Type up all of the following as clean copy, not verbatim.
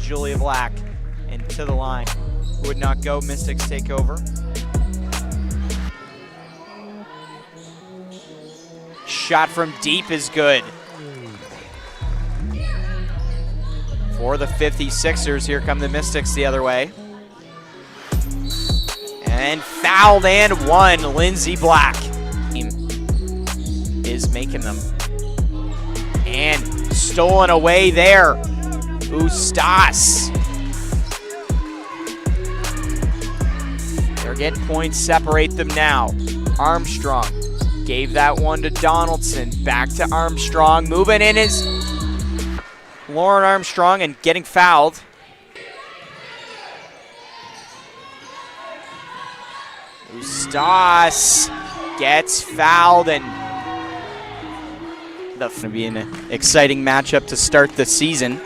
Julia Black, and to the line. Would not go, Mystics take over. Shot from deep is good. For the 56ers, here come the Mystics the other way. And fouled and one, Lindsay Black. Is making them. And stolen away there, Ustas. They're getting points, separate them now. Armstrong gave that one to Donaldson. Back to Armstrong, moving in is Lauren Armstrong and getting fouled. Ustas gets fouled, and that's going to be an exciting matchup to start the season.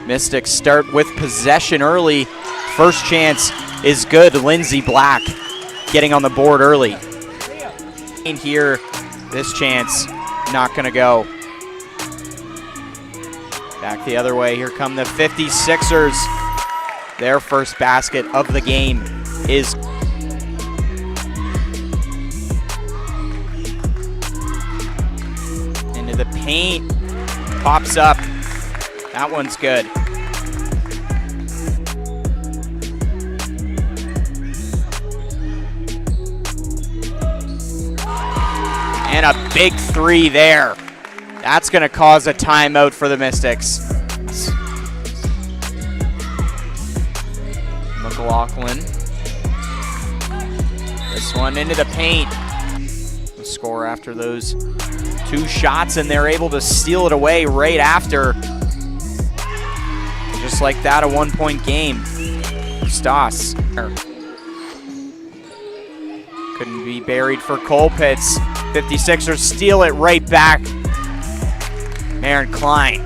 Mystics start with possession early. First chance is good. Lindsay Black getting on the board early. In here, this chance not going to go. Back the other way. Here come the 56ers. Their first basket of the game is into the paint. Pops up. That one's good. And a big three there. That's going to cause a timeout for the Mystics. McLaughlin. This one into the paint. The score after those two shots, and they're able to steal it away right after. Just like that, a one-point game. Stas. Couldn't be buried for Colpitts. 56ers steal it right back. Marin Klein.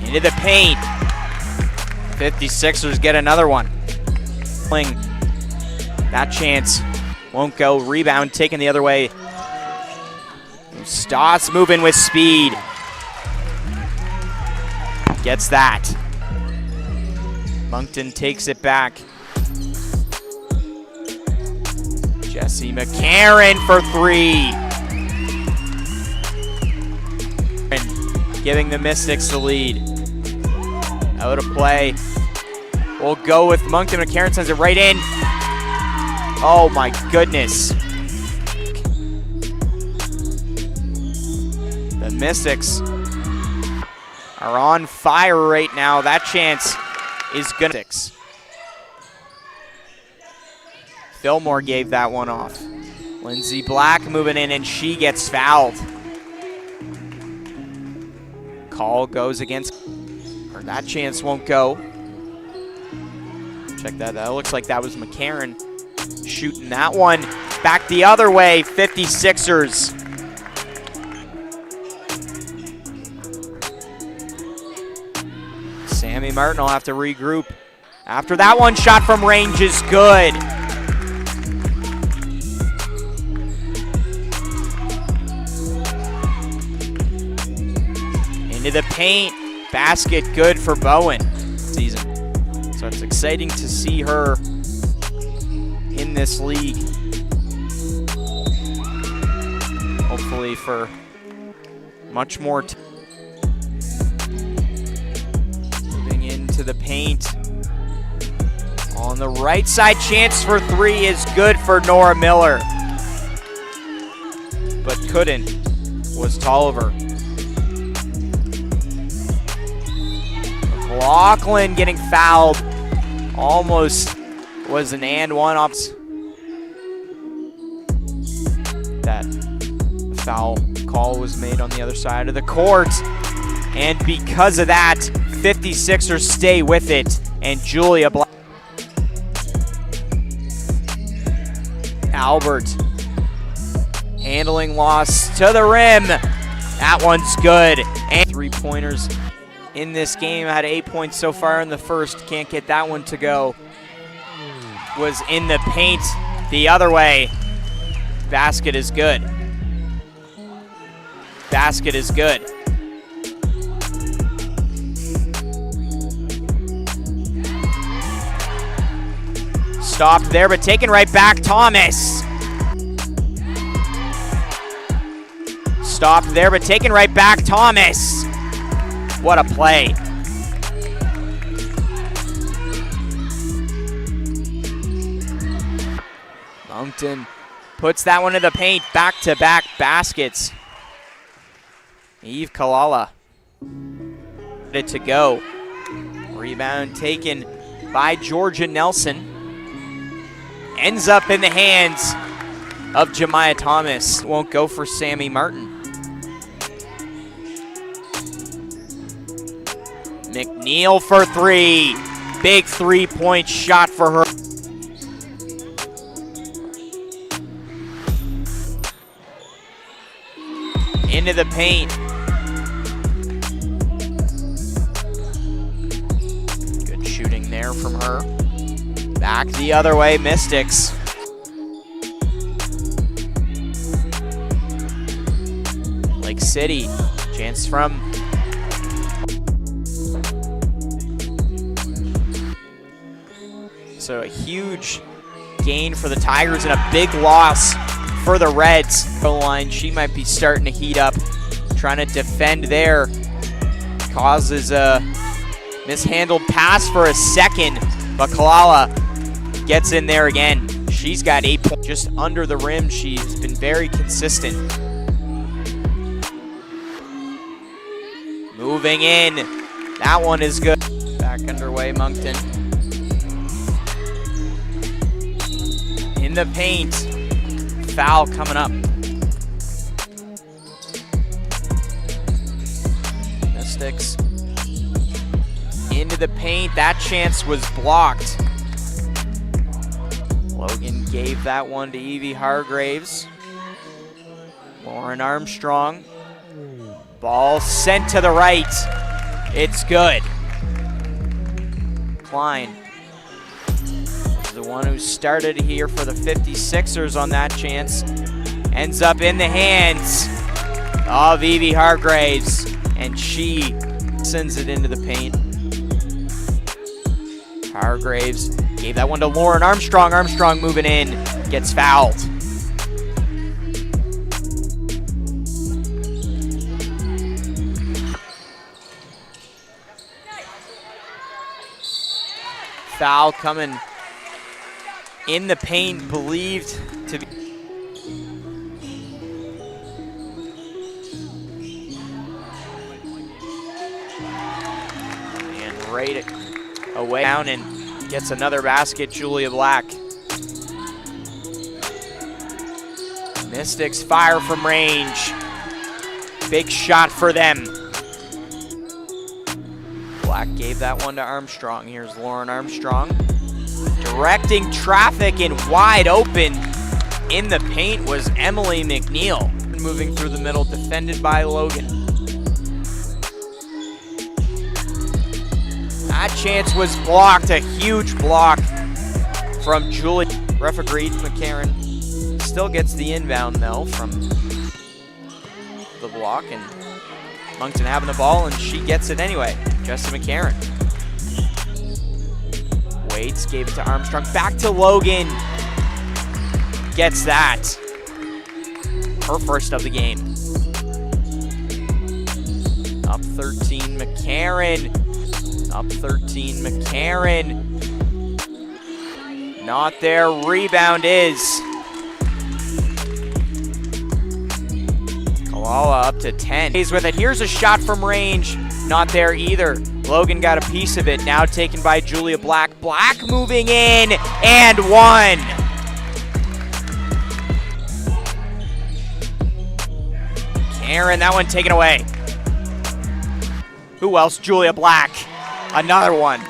Into the paint. 56ers get another one. That chance won't go. Rebound taken the other way. Stas moving with speed. Gets that. Moncton takes it back. Jesse McCarron for three. And giving the Mystics the lead. Out of play. We'll go with Moncton. McCarron sends it right in. Oh my goodness. The Mystics are on fire right now. That chance is gonna. Fillmore gave that one off. Lindsay Black moving in, and she gets fouled. Call goes against, or that chance won't go. Check that, that looks like that was McCarron shooting that one. Back the other way, 56ers. Sammy Martin will have to regroup. After that one, shot from range is good. Into the paint, basket good for Bowen season. So it's exciting to see her in this league. Hopefully for much more time. Moving into the paint. On the right side, chance for three is good for Nora Miller. But couldn't, was Tolliver. McLaughlin getting fouled. Almost was an and one off. That foul call was made on the other side of the court. And because of that, 56ers stay with it. And Julia Black. Albert. Handling loss to the rim. That one's good. And three-pointers in this game. Had 8 points so far in the first. Can't get that one to go. Was in the paint the other way. Basket is good. Basket is good. Stopped there, but taken right back. Thomas. Stopped there, but taken right back. Thomas. What a play. Moncton puts that one in the paint. Back-to-back baskets. Eve Kalala. Ready to go. Rebound taken by Georgia Nelson. Ends up in the hands of Jemiah Thomas. Won't go for Sammy Martin. McNeil for three. Big three-point shot for her. Into the paint. Good shooting there from her. Back the other way, Mystics. Lake City, chance from so a huge gain for the Tigers and a big loss for the Reds. Goal line, she might be starting to heat up, trying to defend there. Causes a mishandled pass for a second, but Kalala gets in there again. She's got 8 points just under the rim. She's been very consistent. Moving in. That one is good. Back underway, Moncton. In the paint. Foul coming up. Mystics into the paint. That chance was blocked. Logan gave that one to Evie Hargraves. Lauren Armstrong. Ball sent to the right. It's good. Klein is the one who started here for the 56ers on that chance. Ends up in the hands of Evie Hargraves, and she sends it into the paint. Hargraves gave that one to Lauren Armstrong. Armstrong moving in, gets fouled. Foul coming in the paint, believed to be. And right away down and gets another basket, Julia Black. Mystics fire from range. Big shot for them. Black gave that one to Armstrong. Here's Lauren Armstrong. Directing traffic and wide open in the paint was Emily McNeil. Moving through the middle, defended by Logan. That chance was blocked, a huge block from Julie. Ref agreed, McCarran still gets the inbound though from the block, and Moncton having the ball, and she gets it anyway. Justin McCarran. Waits, gave it to Armstrong, back to Logan. Gets that. Her first of the game. Up 13, McCarran. Up 13, McCarran. Not there, rebound is. Kalala up to 10. He's with it, here's a shot from range. Not there either. Logan got a piece of it, now taken by Julia Black. Black moving in, and one. Karen, that one taken away. Who else? Julia Black. Another one.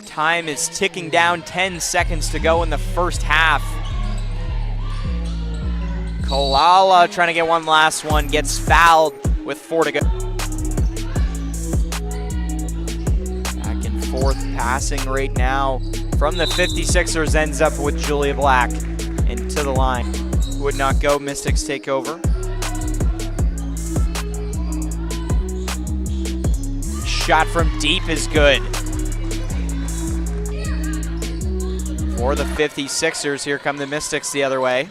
Time is ticking down, 10 seconds to go in the first half. Kalala trying to get one last one, gets fouled with 4 to go. Back and forth passing right now from the 56ers, ends up with Julia Black into the line. would not go. Mystics take over. Shot from deep is good. For the 56ers, here come the Mystics the other way.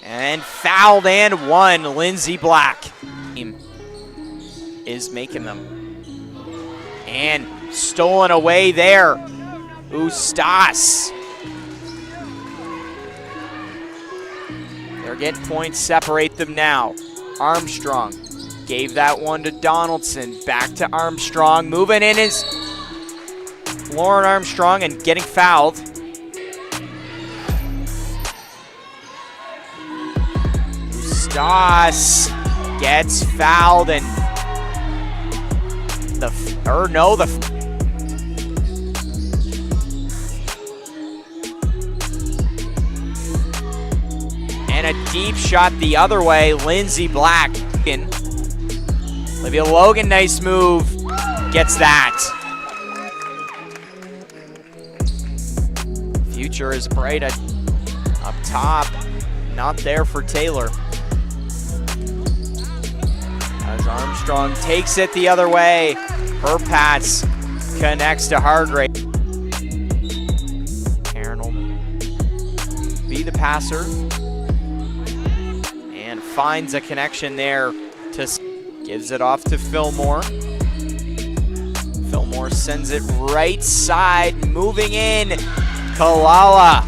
And fouled and one, Lindsey Black. Is making them. And stolen away there, Ustas. They're getting points, separate them now. Armstrong gave that one to Donaldson. Back to Armstrong, moving in is Lauren Armstrong and getting fouled. Ustas gets fouled and and a deep shot the other way, Lindsey Black. Olivia Logan, nice move, gets that. Future is bright up top, not there for Taylor. As Armstrong takes it the other way, her pass connects to Hargrave. Aaron will be the passer and finds a connection there to gives it off to Fillmore. Fillmore sends it right side, moving in, Kalala.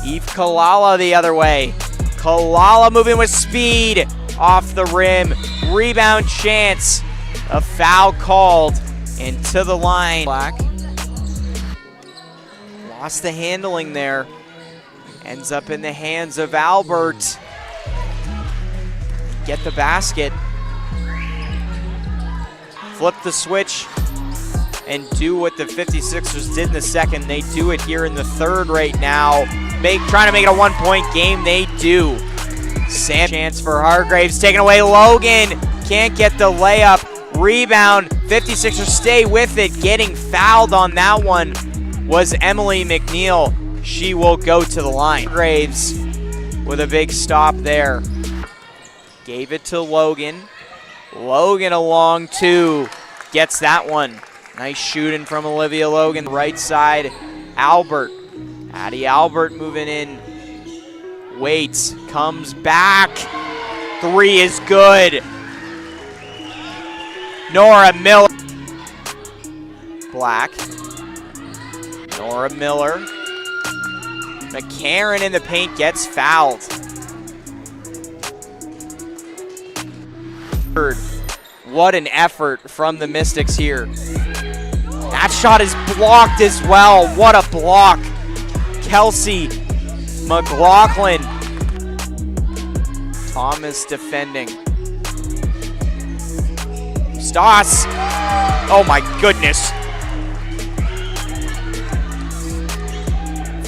Eve Kalala the other way. Kalala moving with speed. Off the rim, rebound chance, a foul called, and to the line. Black lost the handling there, ends up in the hands of Albert. Get the basket, flip the switch, and do what the 56ers did in the second. They do it here in the third right now. Trying to make it a one-point game, they do. Chance for Hargraves, taken away. Logan can't get the layup. Rebound, 56ers stay with it. Getting fouled on that one was Emily McNeil. She will go to the line. Hargraves with a big stop there. Gave it to Logan. Logan along two, gets that one. Nice shooting from Olivia Logan. Right side, Albert. Addie Albert moving in. Waits, comes back. Three is good. Nora Miller. Black. Nora Miller. McCarron in the paint gets fouled. What an effort from the Mystics here. That shot is blocked as well. What a block. Kelsey McLaughlin. Thomas defending. Stoss. Oh my goodness.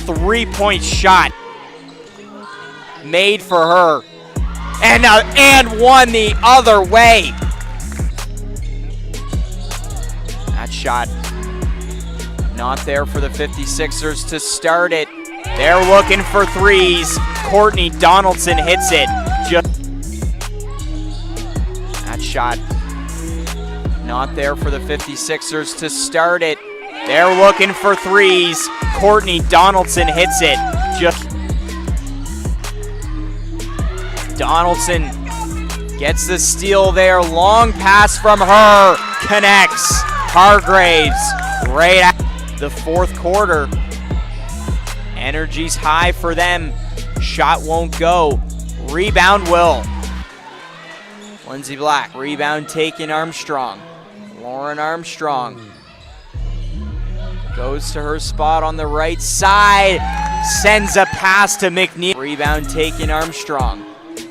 3-point shot made for her. And one the other way. That shot not there for the 56ers to start it. They're looking for threes. Courtney Donaldson hits it. That shot not there for the 56ers to start it. They're looking for threes. Courtney Donaldson hits it. Donaldson gets the steal there. Long pass from her. Connects. Hargraves right at the fourth quarter. Energy's high for them. Shot won't go. Rebound will. Lindsey Black. Rebound taken Armstrong. Lauren Armstrong goes to her spot on the right side. Sends a pass to McNeil. Rebound taken Armstrong.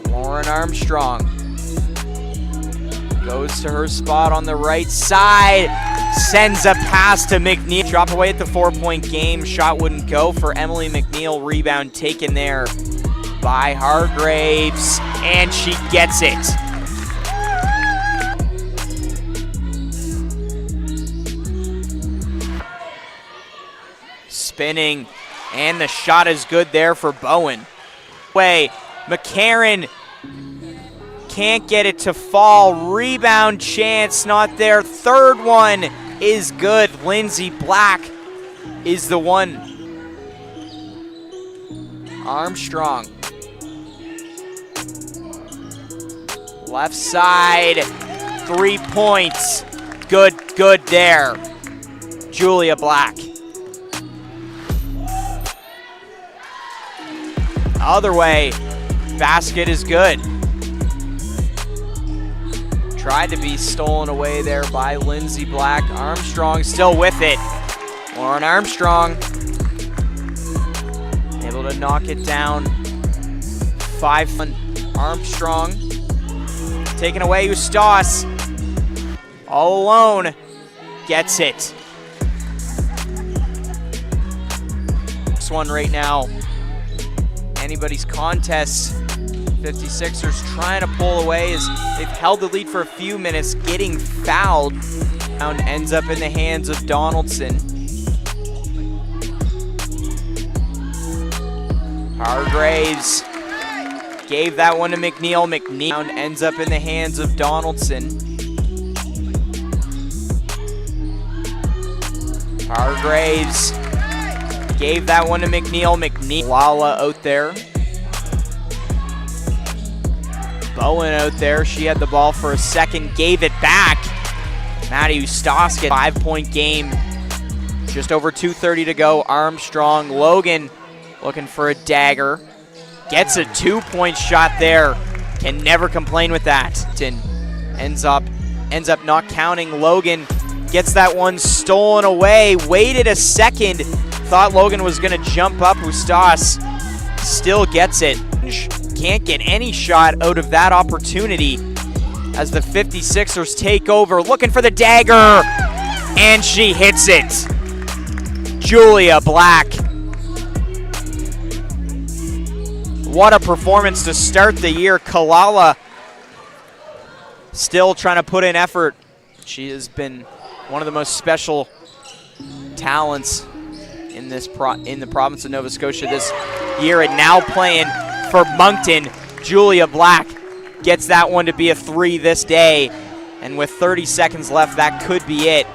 Lauren Armstrong goes to her spot on the right side. Sends a pass to McNeil. Drop away at the 4-point game. Shot wouldn't go for Emily McNeil. Rebound taken there by Hargraves. And she gets it. Spinning And the shot is good there for Bowen. McCarron can't get it to fall. Rebound chance, not there. Third one is good. Lindsay Black is the one. Armstrong. Left side, 3 points. Good there. Julia Black. Other way, basket is good. Tried to be stolen away there by Lindsay Black. Armstrong still with it. Lauren Armstrong able to knock it down. 5 Armstrong. Taken away, Ustas. All alone. Gets it. This one right now. Anybody's contest. 56ers trying to pull away as they've held the lead for a few minutes, getting fouled. Ends up in the hands of Donaldson. Hargraves gave that one to McNeil. McNeil ends up in the hands of Donaldson. Hargraves gave that one to McNeil. McNeil. Lala out there. Bowen out there. She had the ball for a second, gave it back. Maddie Ustas, 5-point game. Just over 2:30 to go. Armstrong. Logan looking for a dagger. Gets a 2-point shot there. Can never complain with that. Ends up not counting. Logan gets that one stolen away. Waited a second. Thought Logan was going to jump up. Ustas still gets it. Can't get any shot out of that opportunity as the 56ers take over. Looking for the dagger. And she hits it. Julia Black. What a performance to start the year. Kalala still trying to put in effort. She has been one of the most special talents in the province of Nova Scotia this year, and now playing for Moncton. Julia Black gets that one to be a 3 this day, and with 30 seconds left, that could be it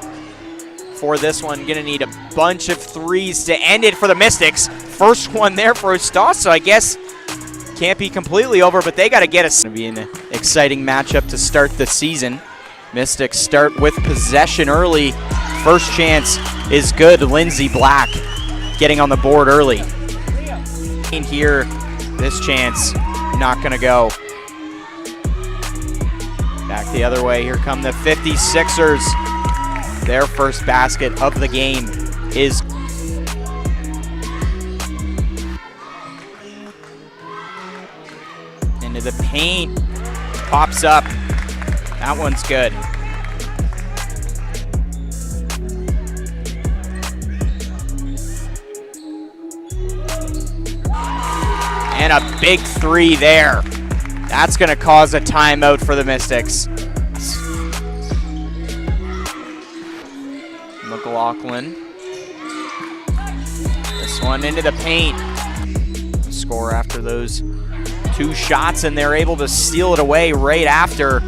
for this one. Gonna need a bunch of threes to end it for the Mystics. First one there for Ustas, so I guess can't be completely over, but they got to get us. It's going to be an exciting matchup to start the season. Mystics start with possession early. First chance is good. Lindsay Black getting on the board early. In here, this chance not going to go. Back the other way. Here come the 56ers. Their first basket of the game is into the paint, pops up. That one's good. And a big 3 there. That's going to cause a timeout for the Mystics. McLaughlin. This one into the paint. Score after those 2 shots, and they're able to steal it away right after.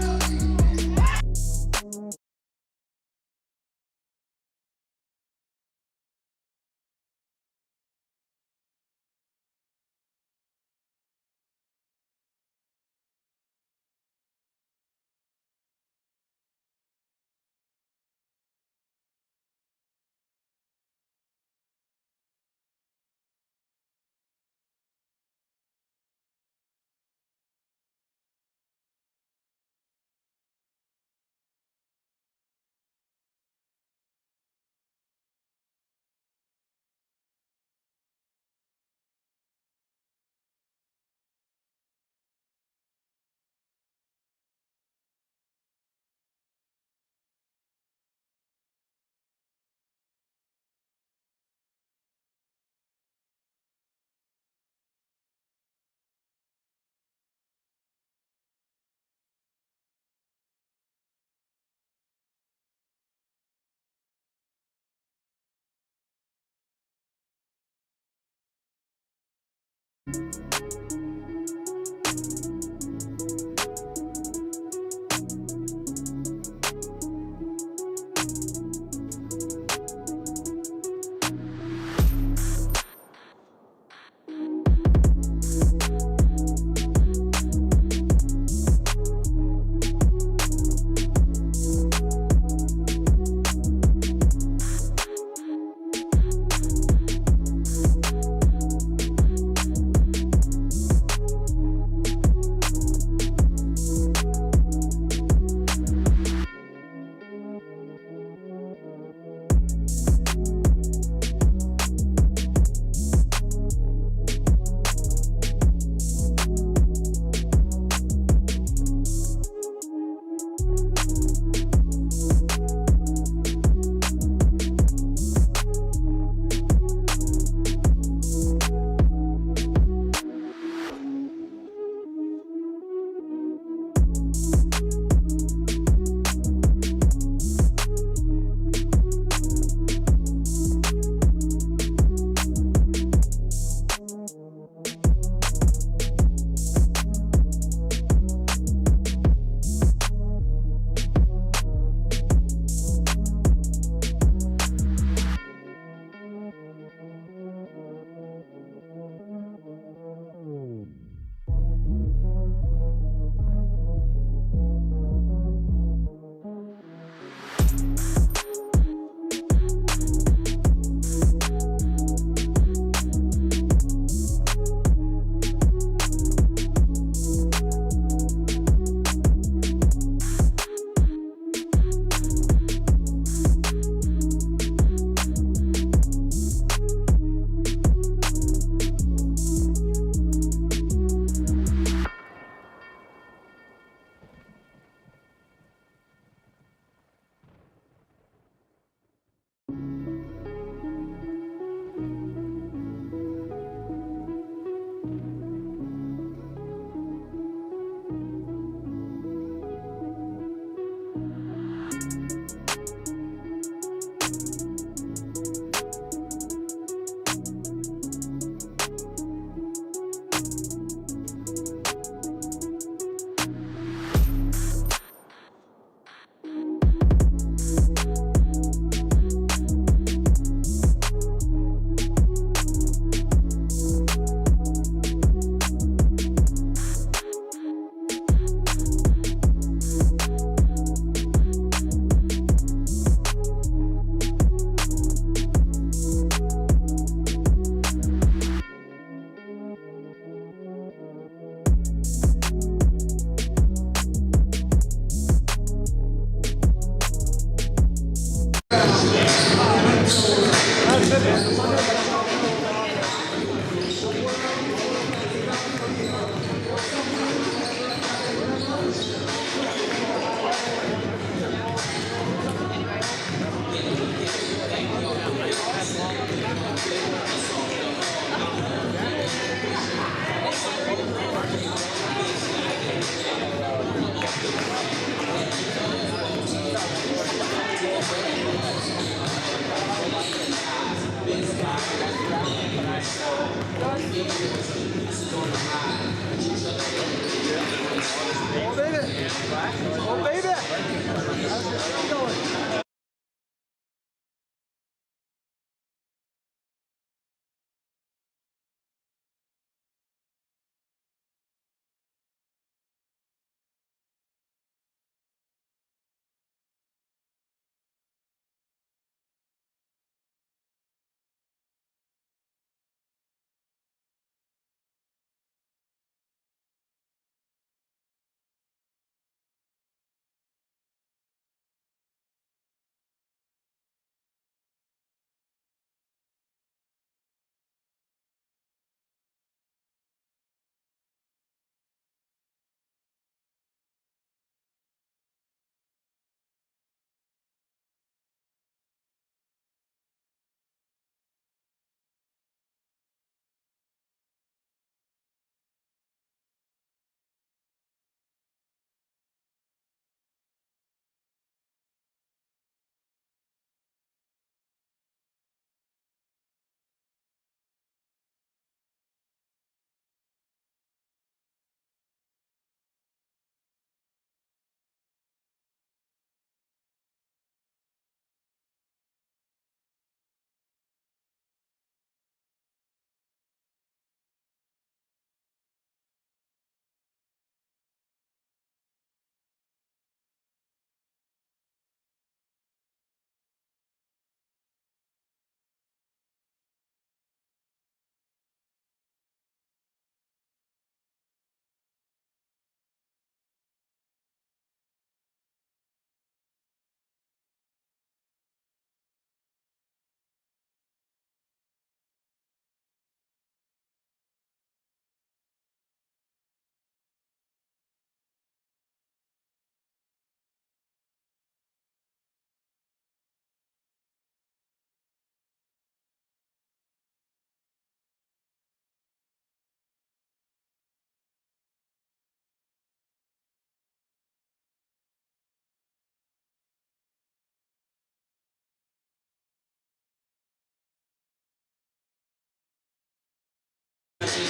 The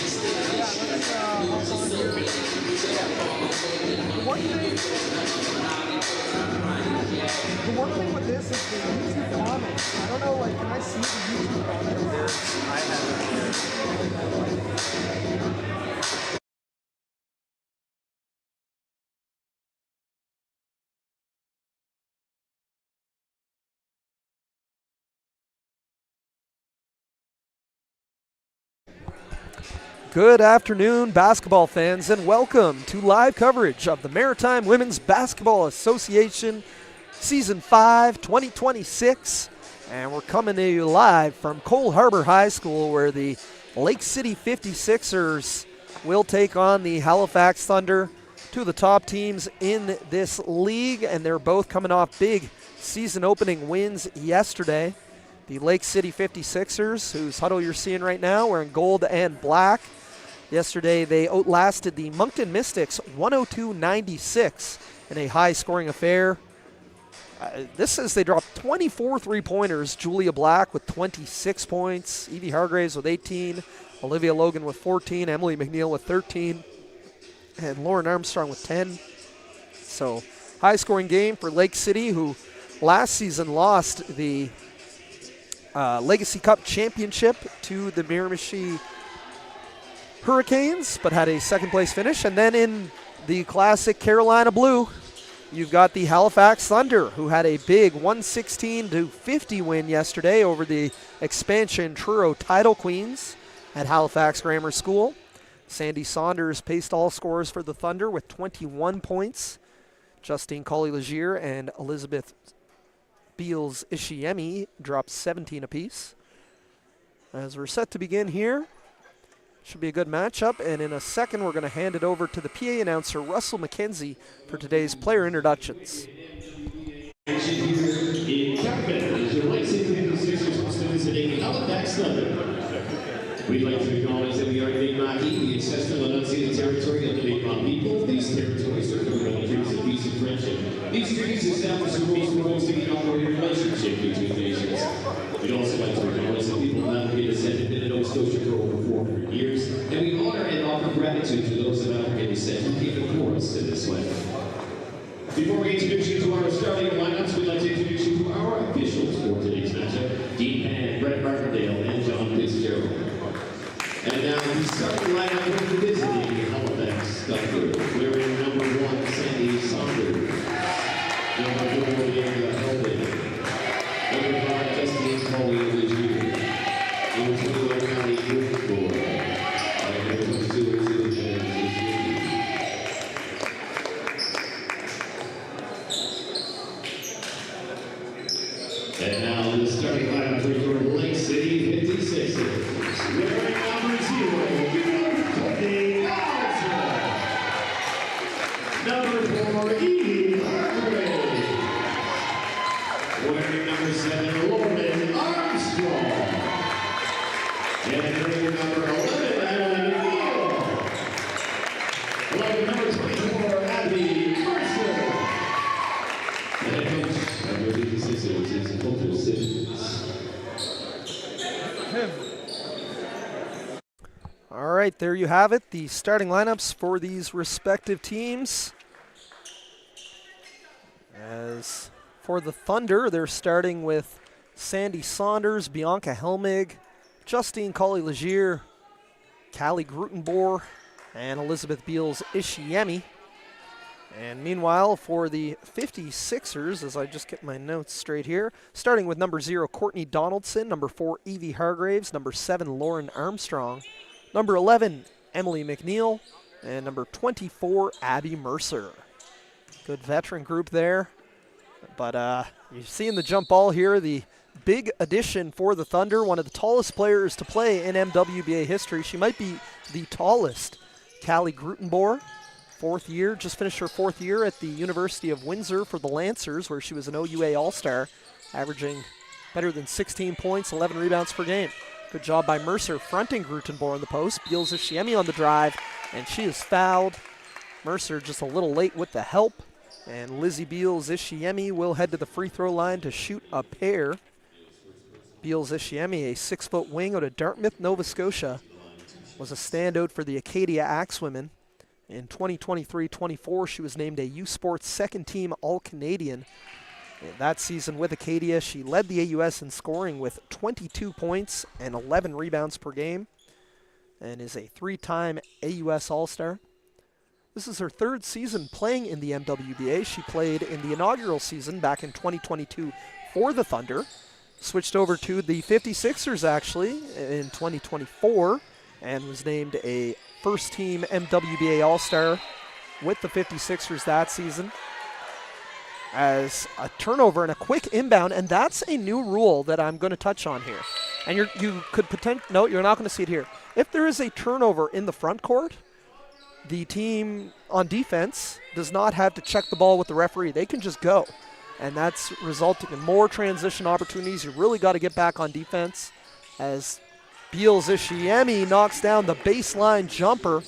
one thing with this is the YouTube comments. I don't know, like, can I see the YouTube comments? I haven't. Good afternoon, basketball fans, and welcome to live coverage of the Maritime Women's Basketball Association Season 5, 2026. And we're coming to you live from Cole Harbor High School, where the Lake City 56ers will take on the Halifax Thunder, two of the top teams in this league, and they're both coming off big season opening wins yesterday. The Lake City 56ers, whose huddle you're seeing right now, wearing gold and black. Yesterday, they outlasted the Moncton Mystics 102-96 in a high-scoring affair. This says they dropped 24 three-pointers. Julia Black with 26 points, Evie Hargraves with 18, Olivia Logan with 14, Emily McNeil with 13, and Lauren Armstrong with 10. So, high-scoring game for Lake City, who last season lost the Legacy Cup Championship to the Miramichi Hurricanes, but had a second-place finish. And then in the classic Carolina Blue, you've got the Halifax Thunder, who had a big 116-50 win yesterday over the expansion Truro Title Queens at Halifax Grammar School. Sandy Saunders paced all scorers for the Thunder with 21 points. Justine Colley-Legier and Elizabeth Beals-Ishiemi dropped 17 apiece. As we're set to begin here, should be a good matchup, and in a second we're going to hand it over to the PA announcer, Russell McKenzie, for today's player introductions. We'd like to acknowledge that we are the Mi'kmaq, the ancestral and unceded territory of the Mi'kmaq people. These territories are covered by treaties of peace and friendship. These treaties establish a peaceful, hosting and operating relationship between nations. We'd also like to acknowledge that people have been descended in Nova Scotia for over 400 years, and we honor and offer gratitude to those of African descent who came before us to this land. Before we introduce you to our starting lineups, we'd like to introduce you to our officials for today's matchup: Dean Pan, Brett Martindale, and John Fitzgerald. And now the starting lineup for the visiting Halifax Thunder, wearing number 1, Sandy Saunders, number 4, Leandra Helbig, number 5, Justine Colley-Legier, number 21, Connie Woodford, and number 22, Elizabeth Beals-Ishiemi. And now the starting lineup for your Lake City 56ers, wearing number 0, Courtney Allison. Number 4, Evie Hargraves. Wearing number 7, Lauren Armstrong. And wearing number 11, Emily McNeil. Wearing number 24, Abby Mercer. The head coach of your 56ers is Coach Decisions. All right, there you have it, the starting lineups for these respective teams. As for the Thunder, they're starting with Sandy Saunders, Bianca Helmig, Justine Colley-Legier, Callie Grutenboer, and Elizabeth Beals-Ishiemi. And meanwhile, for the 56ers, as I just get my notes straight here, starting with number 0, Courtney Donaldson, number 4, Evie Hargraves, number 7, Lauren Armstrong, number 11, Emily McNeil, and number 24, Abby Mercer. Good veteran group there. But you've seen the jump ball here, the big addition for the Thunder, one of the tallest players to play in MWBA history. She might be the tallest. Callie Grutenboer, 4th year, just finished her 4th year at the University of Windsor for the Lancers, where she was an OUA All-Star, averaging better than 16 points, 11 rebounds per game. Good job by Mercer fronting Grutenboer in the post. Beals-Ishiemi on the drive, and she is fouled. Mercer just a little late with the help, and Lizzie Beals-Ishiemi will head to the free throw line to shoot a pair. Beals-Ishiemi, a 6-foot wing out of Dartmouth, Nova Scotia. was a standout for the Acadia Axewomen. In 2023-24, she was named a U Sports second team All-Canadian. That season with Acadia, she led the AUS in scoring with 22 points and 11 rebounds per game, and is a 3-time AUS All-Star. This is her third season playing in the MWBA. She played in the inaugural season back in 2022 for the Thunder, switched over to the 56ers actually in 2024, and was named a first-team MWBA All-Star with the 56ers that season. As a turnover and a quick inbound, and that's a new rule that I'm going to touch on here. And you could no, you're not going to see it here. If there is a turnover in the front court, the team on defense does not have to check the ball with the referee. They can just go. And that's resulting in more transition opportunities. You really got to get back on defense as Beals Ishiemi knocks down the baseline jumper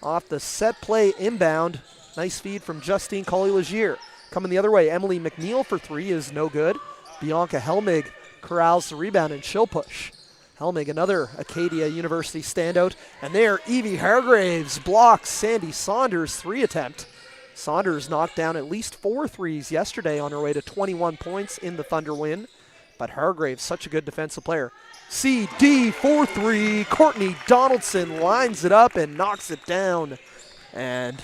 off the set play inbound. Nice feed from Justine Collier-Legier. Coming the other way, Emily McNeil for three is no good. Bianca Helmig corrals the rebound and she'll push. Helmig, another Acadia University standout. And there, Evie Hargraves blocks Sandy Saunders' three attempt. Saunders knocked down at least 4 threes yesterday on her way to 21 points in the Thunder win. But Hargraves, such a good defensive player. CD 4-3, Courtney Donaldson lines it up and knocks it down. And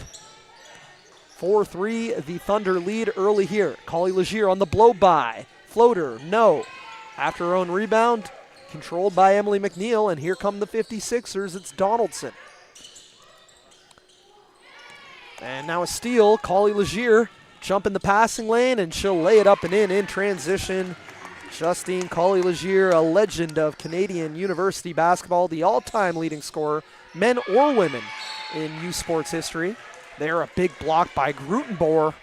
4-3, the Thunder lead early here. Collier-Legier on the blow-by. Floater, no. After her own rebound, controlled by Emily McNeil, and here come the 56ers. It's Donaldson. And now a steal. Collier-Legier jump in the passing lane, and she'll lay it up and in transition. Justine Collier-Legier, a legend of Canadian University basketball, the all-time leading scorer, men or women, in U Sports history. There, a big block by Grutenboer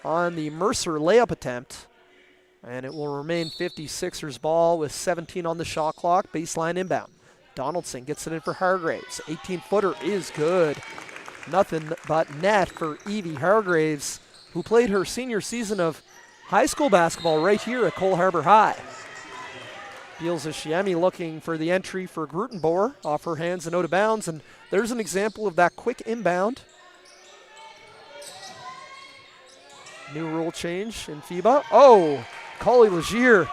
on the Mercer layup attempt. And it will remain 56ers ball with 17 on the shot clock, baseline inbound. Donaldson gets it in for Hargraves. 18-footer is good. Nothing but net for Evie Hargraves, who played her senior season of high school basketball right here at Cole Harbour High. Beals Ishiemi looking for the entry for Grutenboer off her hands and out of bounds, and there's an example of that quick inbound. New rule change in FIBA. Oh, Collier-Legier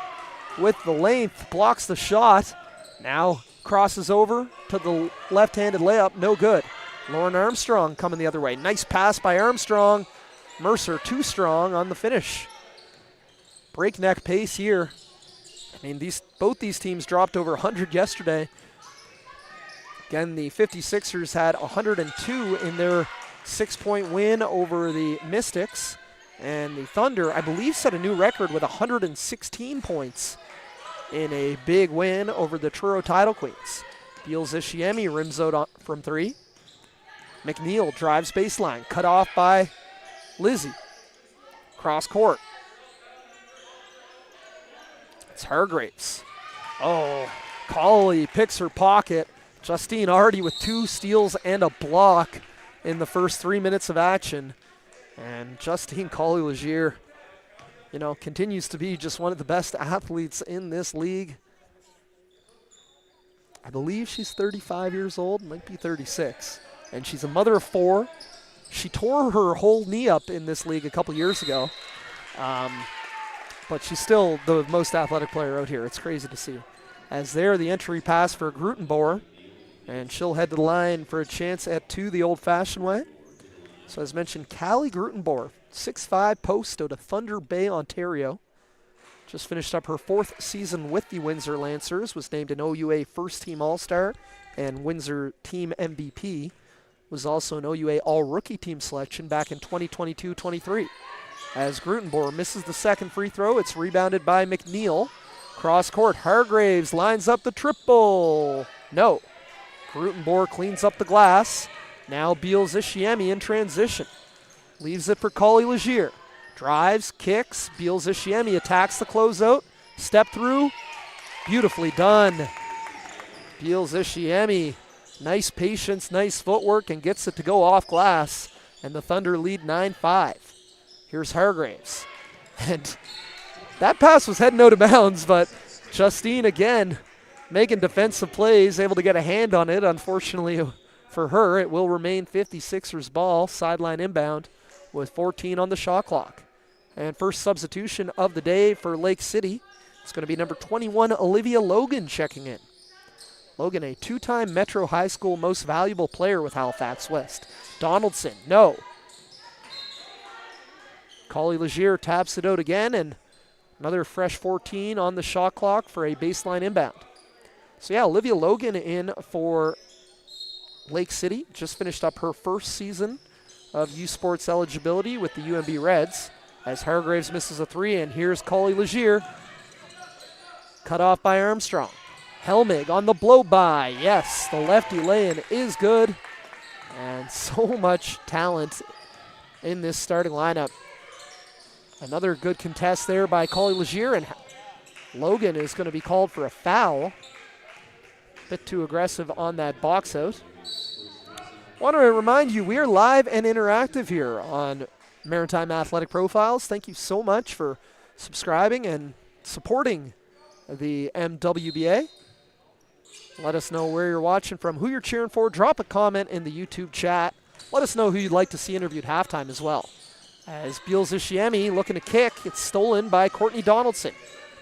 with the length blocks the shot. Now crosses over to the left-handed layup, no good. Lauren Armstrong coming the other way. Nice pass by Armstrong. Mercer too strong on the finish. Breakneck pace here. I mean, both these teams dropped over 100 yesterday. Again, the 56ers had 102 in their 6-point win over the Mystics. And the Thunder, I believe, set a new record with 116 points in a big win over the Truro Title Queens. Beals Ishiemi rims out from three. McNeil drives baseline, cut off by Lizzie. Cross court. It's Hargraves. Oh, Collie picks her pocket. Justine already with 2 steals and a block in the first 3 minutes of action. And Justine Collier-Legier, continues to be just one of the best athletes in this league. I believe she's 35 years old, might be 36. And she's a mother of 4. She tore her whole knee up in this league a couple years ago. But she's still the most athletic player out here. It's crazy to see. As there, the entry pass for Grutenboer. And she'll head to the line for a chance at 2 the old-fashioned way. So as mentioned, Callie Grutenboer, 6'5", post out of Thunder Bay, Ontario. Just finished up her 4th season with the Windsor Lancers, was named an OUA first-team All-Star and Windsor Team MVP. Was also an OUA All-Rookie Team selection back in 2022-23. As Grutenboer misses the second free throw, it's rebounded by McNeil. Cross court, Hargraves lines up the triple. No. Grutenboer cleans up the glass. Now Beals Ishiemi in transition. Leaves it for Collier-Legier. Drives, kicks. Beals Ishiemi attacks the closeout. Step through. Beautifully done. Beals Ishiemi. Nice patience, nice footwork, and gets it to go off glass. And the Thunder lead 9-5. Here's Hargraves. And that pass was heading out of bounds, but Justine again making defensive plays, able to get a hand on it. Unfortunately for her, it will remain 56ers ball, sideline inbound with 14 on the shot clock. And first substitution of the day for Lake City. It's going to be number 21, Olivia Logan, checking in. Logan, a two-time Metro High School Most Valuable Player with Halifax West. Donaldson, no. Collie Legier taps it out again, and another fresh 14 on the shot clock for a baseline inbound. So yeah, Olivia Logan in for Lake City. Just finished up her first season of U Sports eligibility with the UMB Reds as Hargraves misses a three, and here's Collie Legier. Cut off by Armstrong. Helmig on the blow-by. Yes, the lefty lay-in is good. And so much talent in this starting lineup. Another good contest there by Collie Legier, and Logan is going to be called for a foul. Bit too aggressive on that box out. Want to remind you, we are live and interactive here on Maritime Athletic Profiles. Thank you so much for subscribing and supporting the MWBA. Let us know where you're watching from, who you're cheering for. Drop a comment in the YouTube chat. Let us know who you'd like to see interviewed halftime as well. As Beals Ishiemi looking to kick, it's stolen by Courtney Donaldson.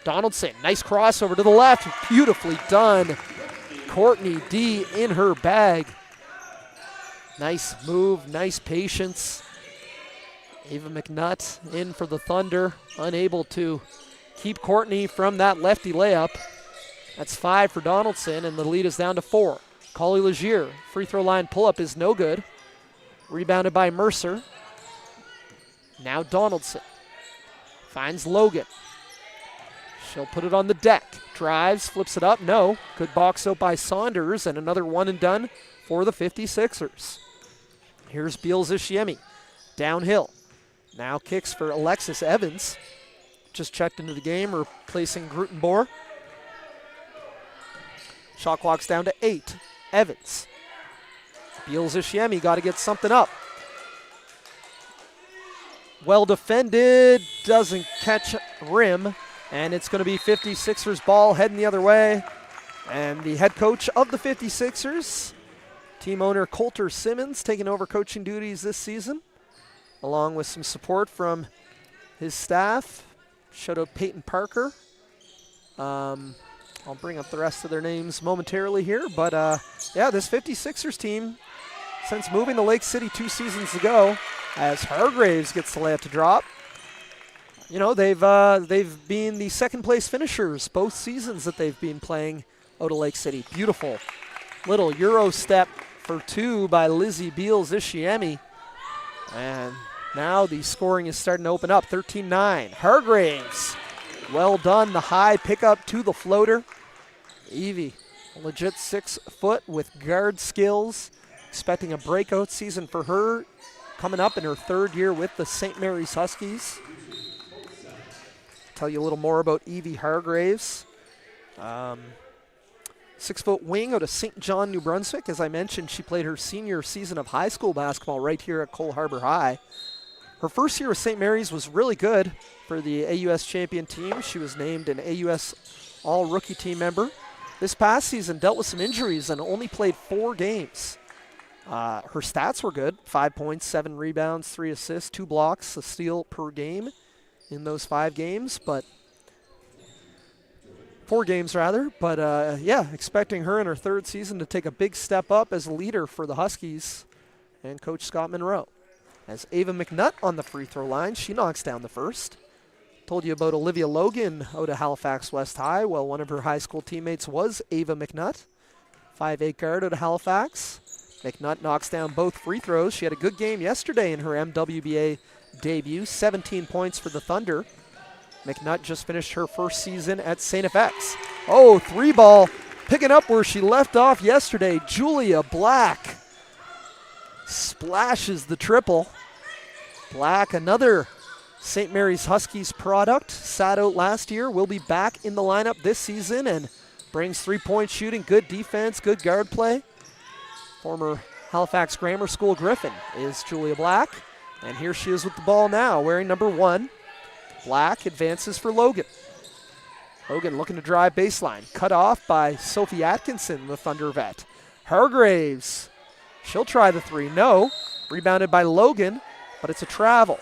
Donaldson, nice crossover to the left, beautifully done. Courtney D in her bag. Nice move, nice patience. Ava McNutt in for the Thunder, unable to keep Courtney from that lefty layup. That's 5 for Donaldson, and the lead is down to 4. Collie Legier, free throw line pull-up is no good. Rebounded by Mercer. Now Donaldson finds Logan. She'll put it on the deck. Drives, flips it up, no. Good box out by Saunders, and another one and done for the 56ers. Here's Beals Ishiemi, downhill. Now kicks for Alexis Evans. Just checked into the game, replacing Grutenbohr. Shot clock's down to 8. Evans. Beals Ishiemi got to get something up. Well defended, doesn't catch rim, and it's going to be 56ers ball heading the other way. And the head coach of the 56ers, team owner Coulter Simmons, taking over coaching duties this season, along with some support from his staff. Shout out Peyton Parker. I'll bring up the rest of their names momentarily here, but yeah, this 56ers team, since moving to Lake City 2 seasons ago, as Hargraves gets the layup to drop, you know, they've been the second place finishers both seasons that they've been playing out of Lake City. Beautiful little Euro step for 2 by Lizzie Beals Ishiemi. And now the scoring is starting to open up. 13-9. Hargraves. Well done. The high pickup to the floater. Evie, a legit 6 foot with guard skills. Expecting a breakout season for her. Coming up in her 3rd year with the St. Mary's Huskies. Tell you a little more about Evie Hargraves. 6 foot wing out of St. John, New Brunswick. As I mentioned, she played her senior season of high school basketball right here at Cole Harbour High. Her first year with St. Mary's was really good for the AUS champion team. She was named an AUS all-rookie team member. This past season dealt with some injuries and only played 4 games. Her stats were good. 5 points, 7 rebounds, 3 assists, 2 blocks, a steal per game in those 5 games. But 4 games rather. But yeah, expecting her in her 3rd season to take a big step up as a leader for the Huskies and Coach Scott Monroe. As Ava McNutt on the free throw line, she knocks down the first. Told you about Olivia Logan out of Halifax West High. Well, one of her high school teammates was Ava McNutt, 5'8" guard out of Halifax. McNutt knocks down both free throws. She had a good game yesterday in her MWBA debut, 17 points for the Thunder. McNutt just finished her first season at St. FX. Oh, 3-ball, picking up where she left off yesterday. Julia Black splashes the triple. Black, another St. Mary's Huskies product, sat out last year, will be back in the lineup this season and brings 3-point shooting, good defense, good guard play. Former Halifax Grammar School Griffin is Julia Black, and here she is with the ball now, wearing number 1. Black advances for Logan. Logan looking to drive baseline. Cut off by Sophie Atkinson, the Thunder vet. Hargraves, she'll try the three. No. Rebounded by Logan, but it's a travel.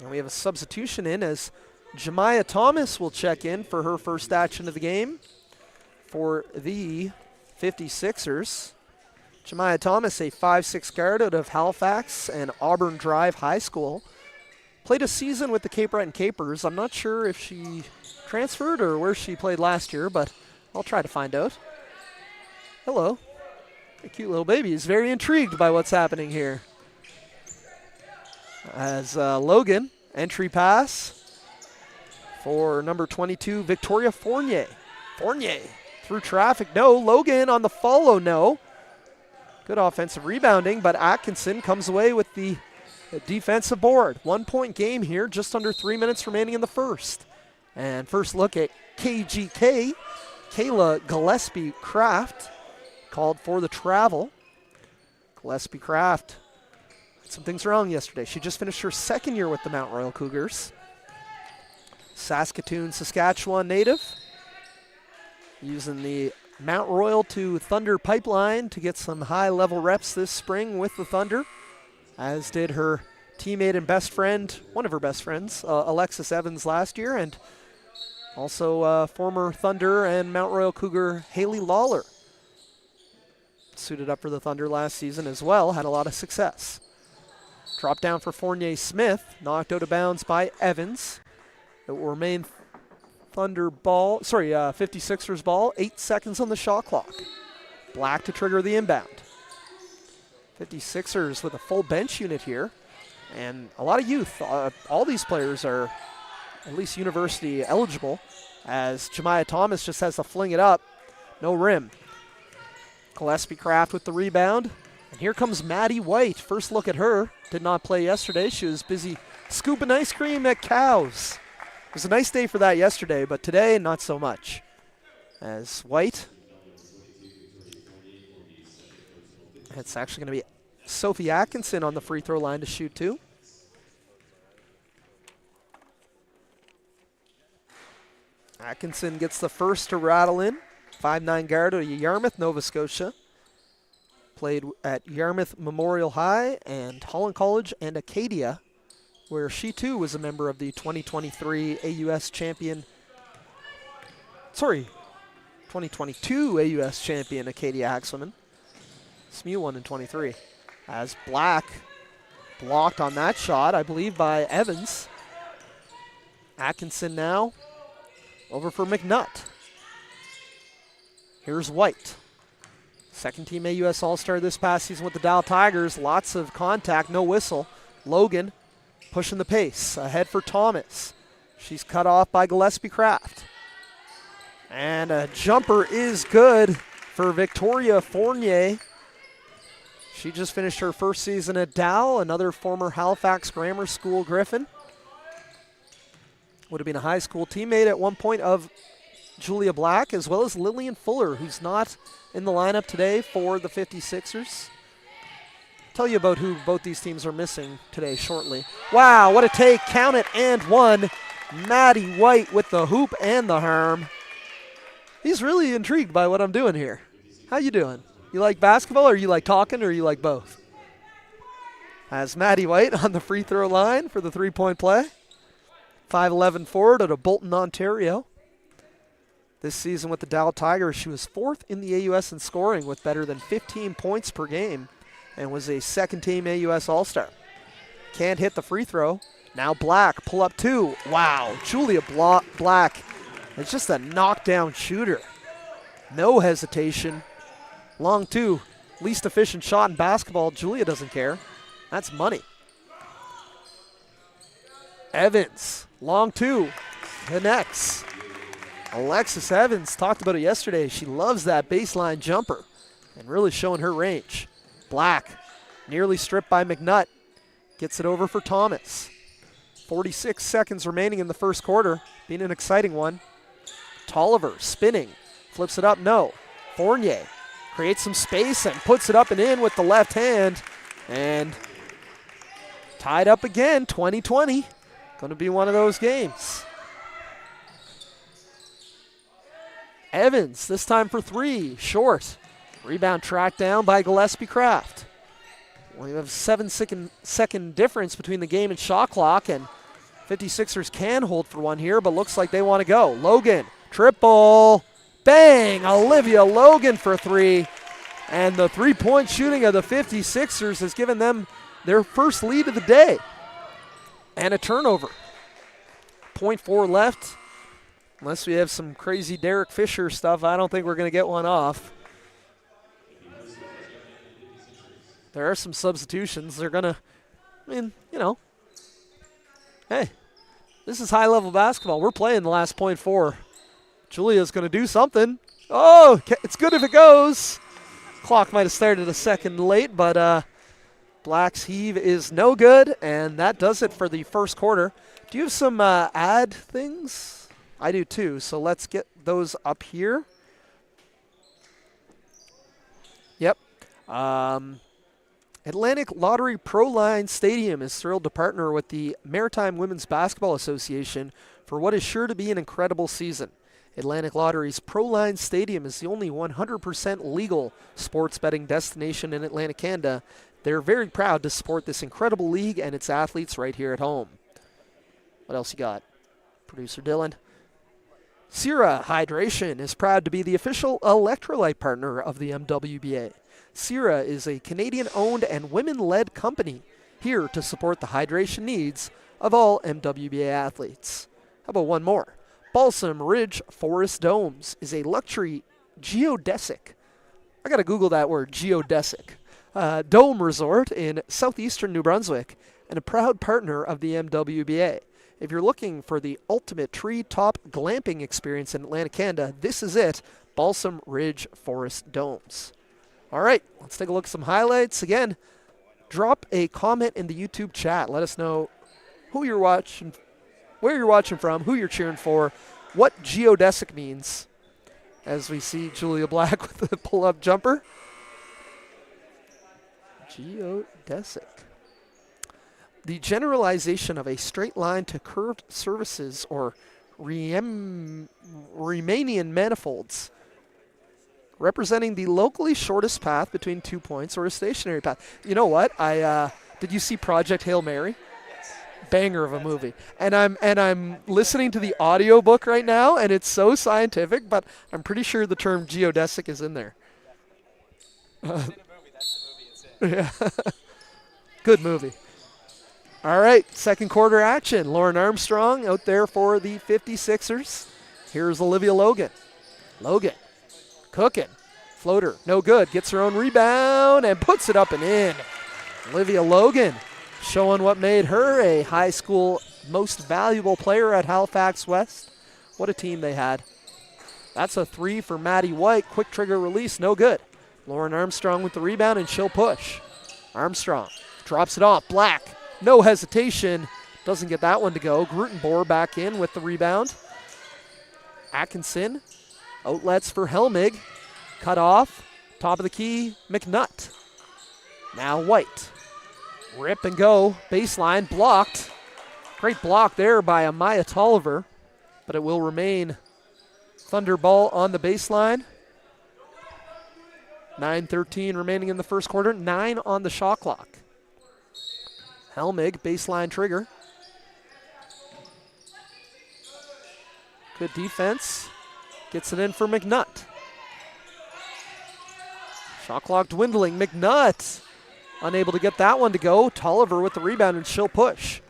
And we have a substitution in as Jemiah Thomas will check in for her first action of the game for the 56ers. Jemiah Thomas, a 5'6" guard out of Halifax and Auburn Drive High School. Played a season with the Cape Breton Capers. I'm not sure if she transferred or where she played last year, but I'll try to find out. Hello. A cute little baby. He's very intrigued by what's happening here. As Logan, entry pass for number 22, Victoria Fournier. Fournier through traffic. No. Logan on the follow. No. Good offensive rebounding, but Atkinson comes away with the defensive board. 1 point game here, just under 3 minutes remaining in the first. And first look at KGK. Kayla Gillespie-Craft called for the travel. Gillespie-Craft had some things wrong yesterday. She just finished her second year with the Mount Royal Cougars. Saskatoon, Saskatchewan native. Using the Mount Royal to Thunder pipeline to get some high-level reps this spring with the Thunder, as did her teammate and best friend, one of her best friends, Alexis Evans last year, and also former Thunder and Mount Royal Cougar Haley Lawler. Suited up for the Thunder last season as well, had a lot of success. Drop down for Fournier Smith, knocked out of bounds by Evans. It will remain Thunder ball, 56ers ball, 8 seconds on the shot clock. Black to trigger the inbound. 56ers with a full bench unit here, and a lot of youth. All these players are at least university eligible, as Jemiah Thomas just has to fling it up. No rim. Gillespie-Craft with the rebound, and here comes Maddie White. First look at her. Did not play yesterday. She was busy scooping ice cream at Cows. It was a nice day for that yesterday, but today, not so much. As White, it's actually going to be Sophie Atkinson on the free throw line to shoot two. Atkinson gets the first to rattle in. 5'9" guard out of Yarmouth, Nova Scotia. Played at Yarmouth Memorial High and Holland College and Acadia, where she too was a member of the 2023 AUS champion. 2022 AUS champion Acadia Axwomen. SMU won in 23. As Black blocked on that shot, I believe, by Evans. Atkinson now over for McNutt. Here's White. Second team AUS All-Star this past season with the Dow Tigers. Lots of contact, no whistle. Logan pushing the pace. Ahead for Thomas. She's cut off by Gillespie-Craft. And a jumper is good for Victoria Fournier. She just finished her first season at Dow, another former Halifax Grammar School Griffin. Would have been a high school teammate at one point of Julia Black, as well as Lillian Fuller, who's not in the lineup today for the 56ers. Tell you about who both these teams are missing today shortly. Wow, what a take. Count it and one. Maddie White with the hoop and the harm. He's really intrigued by what I'm doing here. How you doing? You like basketball, or you like talking, or you like both? As Maddie White on the free throw line for the three-point play. 5'11" forward out of Bolton, Ontario. This season with the Dow Tigers, she was fourth in the AUS in scoring with better than 15 points per game and was a second-team AUS All-Star. Can't hit the free throw. Now Black, pull up two. Wow, Julia Black is just a knockdown shooter. No hesitation. Long two, least efficient shot in basketball. Julia doesn't care. That's money. Evans, long two, connects. Alexis Evans, talked about it yesterday. She loves that baseline jumper and really showing her range. Black, nearly stripped by McNutt, gets it over for Thomas. 46 seconds remaining in the first quarter, being an exciting one. Tolliver spinning, flips it up, no. Fournier creates some space and puts it up and in with the left hand. And tied up again, 20-20. Going to be one of those games. Evans, this time for three. Short. Rebound tracked down by Gillespie Craft. We have a 7-second difference between the game and shot clock, and 56ers can hold for one here, but looks like they want to go. Logan, triple. Bang! Olivia Logan for three. And the three-point shooting of the 56ers has given them their first lead of the day. And a turnover. 0.4 left. Unless we have some crazy Derek Fisher stuff, I don't think we're going to get one off. There are some substitutions. They're going to, hey, this is high-level basketball. We're playing the last 0.4. Julia's going to do something. Oh, it's good if it goes. Clock might have started a second late, but Black's heave is no good, and that does it for the first quarter. Do you have some ad things? I do too, so let's get those up here. Yep. Atlantic Lottery Proline Stadium is thrilled to partner with the Maritime Women's Basketball Association for what is sure to be an incredible season. Atlantic Lottery's Proline Stadium is the only 100% legal sports betting destination in Atlantic Canada. They're very proud to support this incredible league and its athletes right here at home. What else you got? Producer Dylan. Sierra Hydration is proud to be the official electrolyte partner of the MWBA. Sierra is a Canadian-owned and women-led company here to support the hydration needs of all MWBA athletes. How about one more? Balsam Ridge Forest Domes is a luxury geodesic. I got to Google that word, geodesic. Dome resort in southeastern New Brunswick and a proud partner of the MWBA. If you're looking for the ultimate treetop glamping experience in Atlantic Canada, this is it, Balsam Ridge Forest Domes. All right, let's take a look at some highlights. Again, drop a comment in the YouTube chat. Let us know who you're watching, where you're watching from, who you're cheering for, what geodesic means. As we see Julia Black with the pull-up jumper. Geodesic. The generalization of a straight line to curved surfaces or Riemannian manifolds, representing the locally shortest path between 2 points or a stationary path. You know what? Did you see Project Hail Mary? Yes. Banger of a movie. And I'm listening to the audiobook right now, and it's so scientific, but I'm pretty sure the term geodesic is in there. It's in a movie. That's the movie it's in. Yeah. Good movie. All right, second quarter action. Lauren Armstrong out there for the 56ers. Here's Olivia Logan. Logan cooking. Floater, no good. Gets her own rebound and puts it up and in. Olivia Logan showing what made her a high school most valuable player at Halifax West. What a team they had. That's a three for Maddie White. Quick trigger release, no good. Lauren Armstrong with the rebound, and she'll push. Armstrong drops it off. Black, no hesitation. Doesn't get that one to go. Grutenbohr back in with the rebound. Atkinson, outlets for Helmig. Cut off. Top of the key, McNutt. Now White. Rip and go. Baseline blocked. Great block there by Amaya Tolliver, but it will remain Thunder ball on the baseline. 9:13 remaining in the first quarter. 9 on the shot clock. Helmig, baseline trigger. Good defense. Gets it in for McNutt. Shot clock dwindling. McNutt unable to get that one to go. Tolliver with the rebound, and she'll push.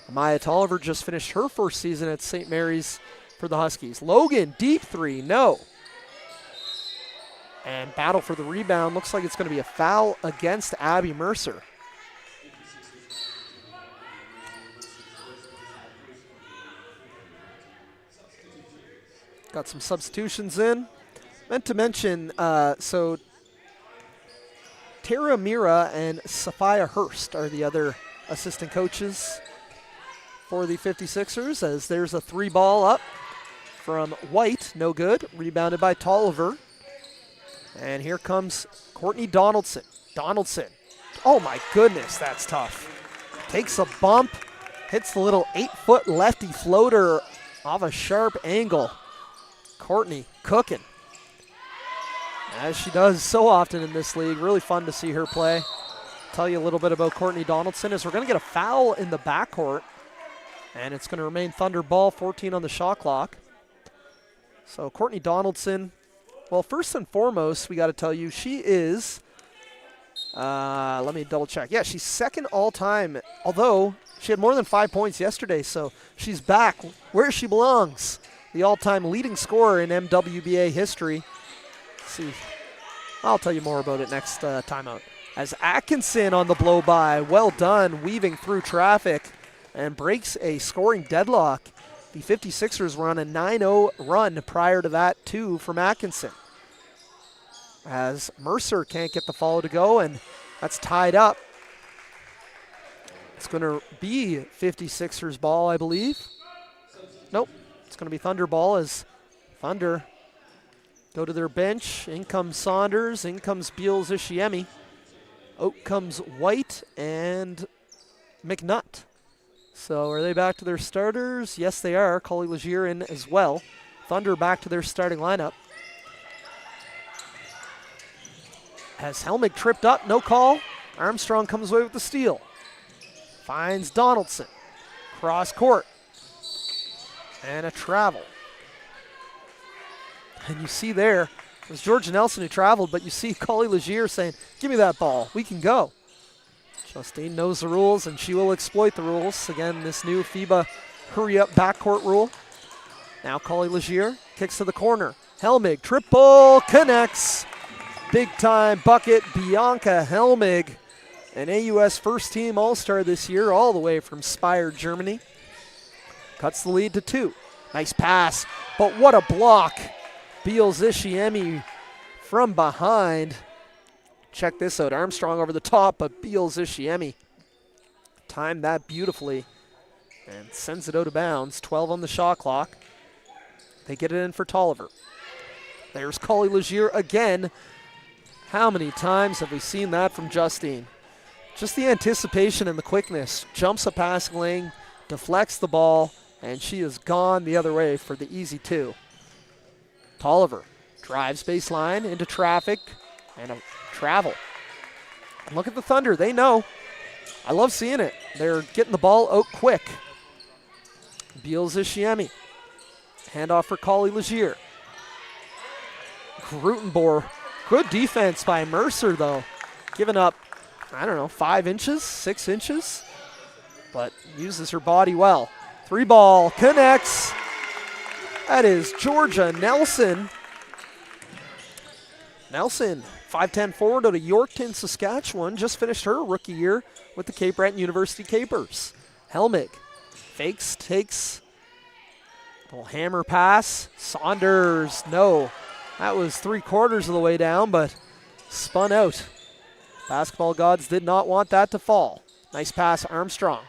Amaya Tolliver just finished her first season at St. Mary's for the Huskies. Logan, deep three, no. And battle for the rebound. Looks like it's going to be a foul against Abby Mercer. Got some substitutions in. Meant to mention, so Tara Mira and Sophia Hurst are the other assistant coaches for the 56ers, as there's a three ball up from White, no good. Rebounded by Tolliver. And here comes Courtney Donaldson. Donaldson, oh my goodness, that's tough. Takes a bump, hits the little 8-foot lefty floater off a sharp angle. Courtney cooking, as she does so often in this league. Really fun to see her play. Tell you a little bit about Courtney Donaldson is we're going to get a foul in the backcourt, and it's going to remain Thunder ball, 14 on the shot clock. So Courtney Donaldson, well, first and foremost, we got to tell you she is, let me double check. Yeah, she's second all time, although she had more than 5 points yesterday, so she's back where she belongs. The all-time leading scorer in MWBA history. Let's see, I'll tell you more about it next timeout. As Atkinson on the blow-by, well done, weaving through traffic and breaks a scoring deadlock. The 56ers were on a 9-0 run prior to that, too, from Atkinson. As Mercer can't get the follow to go, and that's tied up. It's going to be 56ers ball, I believe. Nope, it's going to be Thunder ball as Thunder go to their bench. In comes Saunders, in comes Beals Ishiemi. Out comes White and McNutt. So are they back to their starters? Yes, they are. Collie Legier in as well. Thunder back to their starting lineup. Has Helmig tripped up, no call. Armstrong comes away with the steal. Finds Donaldson. Cross court. And a travel. And you see there, it was Georgia Nelson who traveled, but you see Collie Legier saying, give me that ball, we can go. Justine knows the rules, and she will exploit the rules. Again, this new FIBA hurry-up backcourt rule. Now Collie Legier kicks to the corner. Helmig, triple, connects. Big-time bucket, Bianca Helmig, an AUS first-team All-Star this year, all the way from Speyer, Germany. Cuts the lead to 2. Nice pass, but what a block. Beals Ishiemi from behind. Check this out, Armstrong over the top, but Beals Ishiemi timed that beautifully and sends it out of bounds. 12 on the shot clock. They get it in for Tolliver. There's Collie Legier again. How many times have we seen that from Justine? Just the anticipation and the quickness. Jumps a passing lane, deflects the ball, and she is gone the other way for the easy 2. Tolliver drives baseline into traffic and a travel. And look at the Thunder. They know. I love seeing it. They're getting the ball out quick. Beals Ishiemi. Handoff for Collie Legier. Grutenbohr. Good defense by Mercer, though. Giving up, 5 inches, 6 inches. But uses her body well. 3 ball, connects. That is Georgia Nelson. Nelson, 5'10" forward out of Yorkton, Saskatchewan. Just finished her rookie year with the Cape Breton University Capers. Helmig fakes, takes a little hammer pass. Saunders, no. That was 3/4 of the way down, but spun out. Basketball gods did not want that to fall. Nice pass, Armstrong.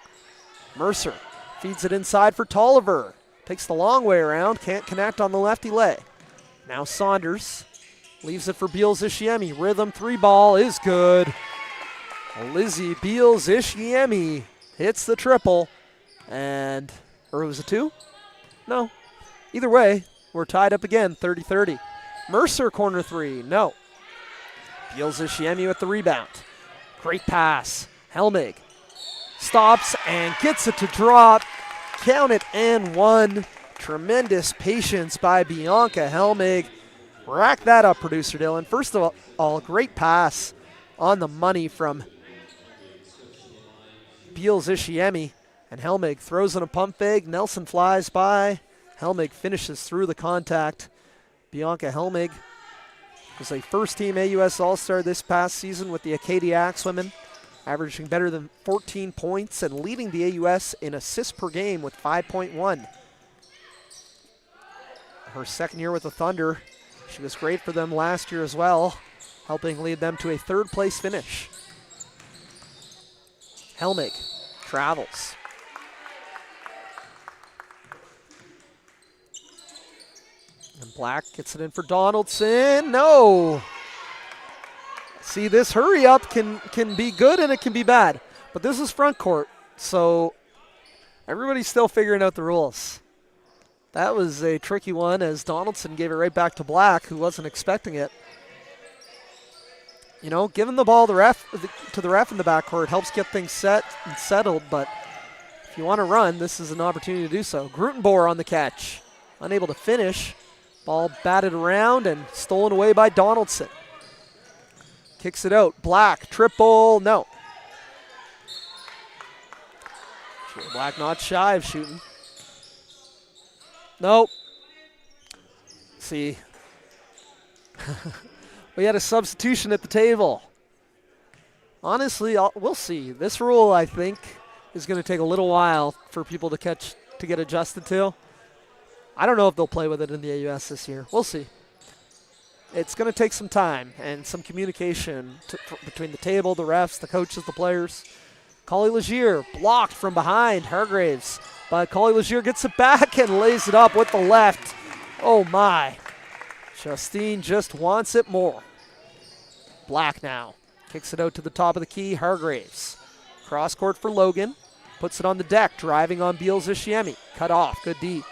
Mercer feeds it inside for Tolliver. Takes the long way around, can't connect on the lefty leg. Now Saunders leaves it for Beals Ishiemi. Rhythm 3 ball is good. Lizzie Beals Ishiemi hits the triple. Or was it 2? No. Either way, we're tied up again, 30-30. Mercer corner 3, no. Beals Ishiemi with the rebound. Great pass. Helmig stops and gets it to drop. Count it and 1. Tremendous patience by Bianca Helmig. Rack that up, producer Dylan. First of all, great pass on the money from Beals Ishiemi. And Helmig throws in a pump fake. Nelson flies by. Helmig finishes through the contact. Bianca Helmig was a first-team AUS All-Star this past season with the Acadia Axewomen, averaging better than 14 points and leading the AUS in assists per game with 5.1. Her second year with the Thunder, she was great for them last year as well, helping lead them to a 3rd-place finish. Helmig travels. And Black gets it in for Donaldson. No! See, this hurry up can be good and it can be bad. But this is front court, so Everybody's still figuring out the rules. That was a tricky one as Donaldson gave it right back to Black, who wasn't expecting it. You know, giving the ball to the ref in the backcourt helps get things set and settled, but if you want to run, this is an opportunity to do so. Grutenbohr on the catch. Unable to finish. Ball batted around and stolen away by Donaldson. Kicks it out. Black, triple, no. Black not shy of shooting. Nope. See. We had a substitution at the table. Honestly, we'll see. This rule, I think, is going to take a little while for people to get adjusted to. I don't know if they'll play with it in the AUS this year. We'll see. It's going to take some time and some communication between the table, the refs, the coaches, the players. Collie Legier blocked from behind Hargraves, but Collie Legier gets it back and lays it up with the left. Oh my. Justine just wants it more. Black now. Kicks it out to the top of the key. Hargraves. Cross court for Logan. Puts it on the deck. Driving on Beals Ishiemi. Cut off. Good D.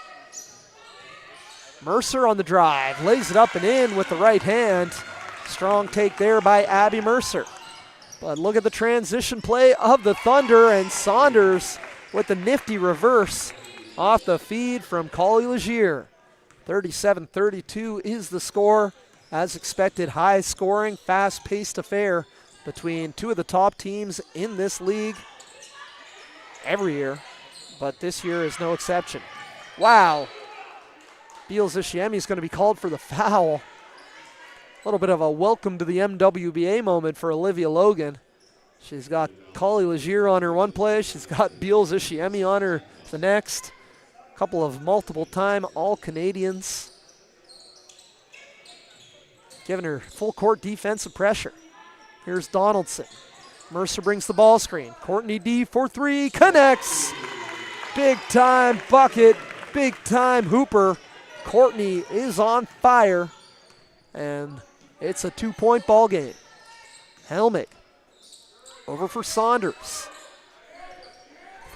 Mercer on the drive. Lays it up and in with the right hand. Strong take there by Abby Mercer. But look at the transition play of the Thunder, and Saunders with the nifty reverse off the feed from Collie Legier. 37-32 is the score. As expected, high scoring, fast-paced affair between two of the top teams in this league every year, but this year is no exception. Wow. Beals Ishiemi is going to be called for the foul. A little bit of a welcome to the MWBA moment for Olivia Logan. She's got Collie Legier on her one play. She's got Beals Ishiemi on her the next. A couple of multiple-time All-Canadians. Giving her full court defensive pressure. Here's Donaldson. Mercer brings the ball screen. Courtney D for three, connects. Big time bucket, big time hooper. Courtney is on fire, and it's a 2-point ball game. Helmig over for Saunders.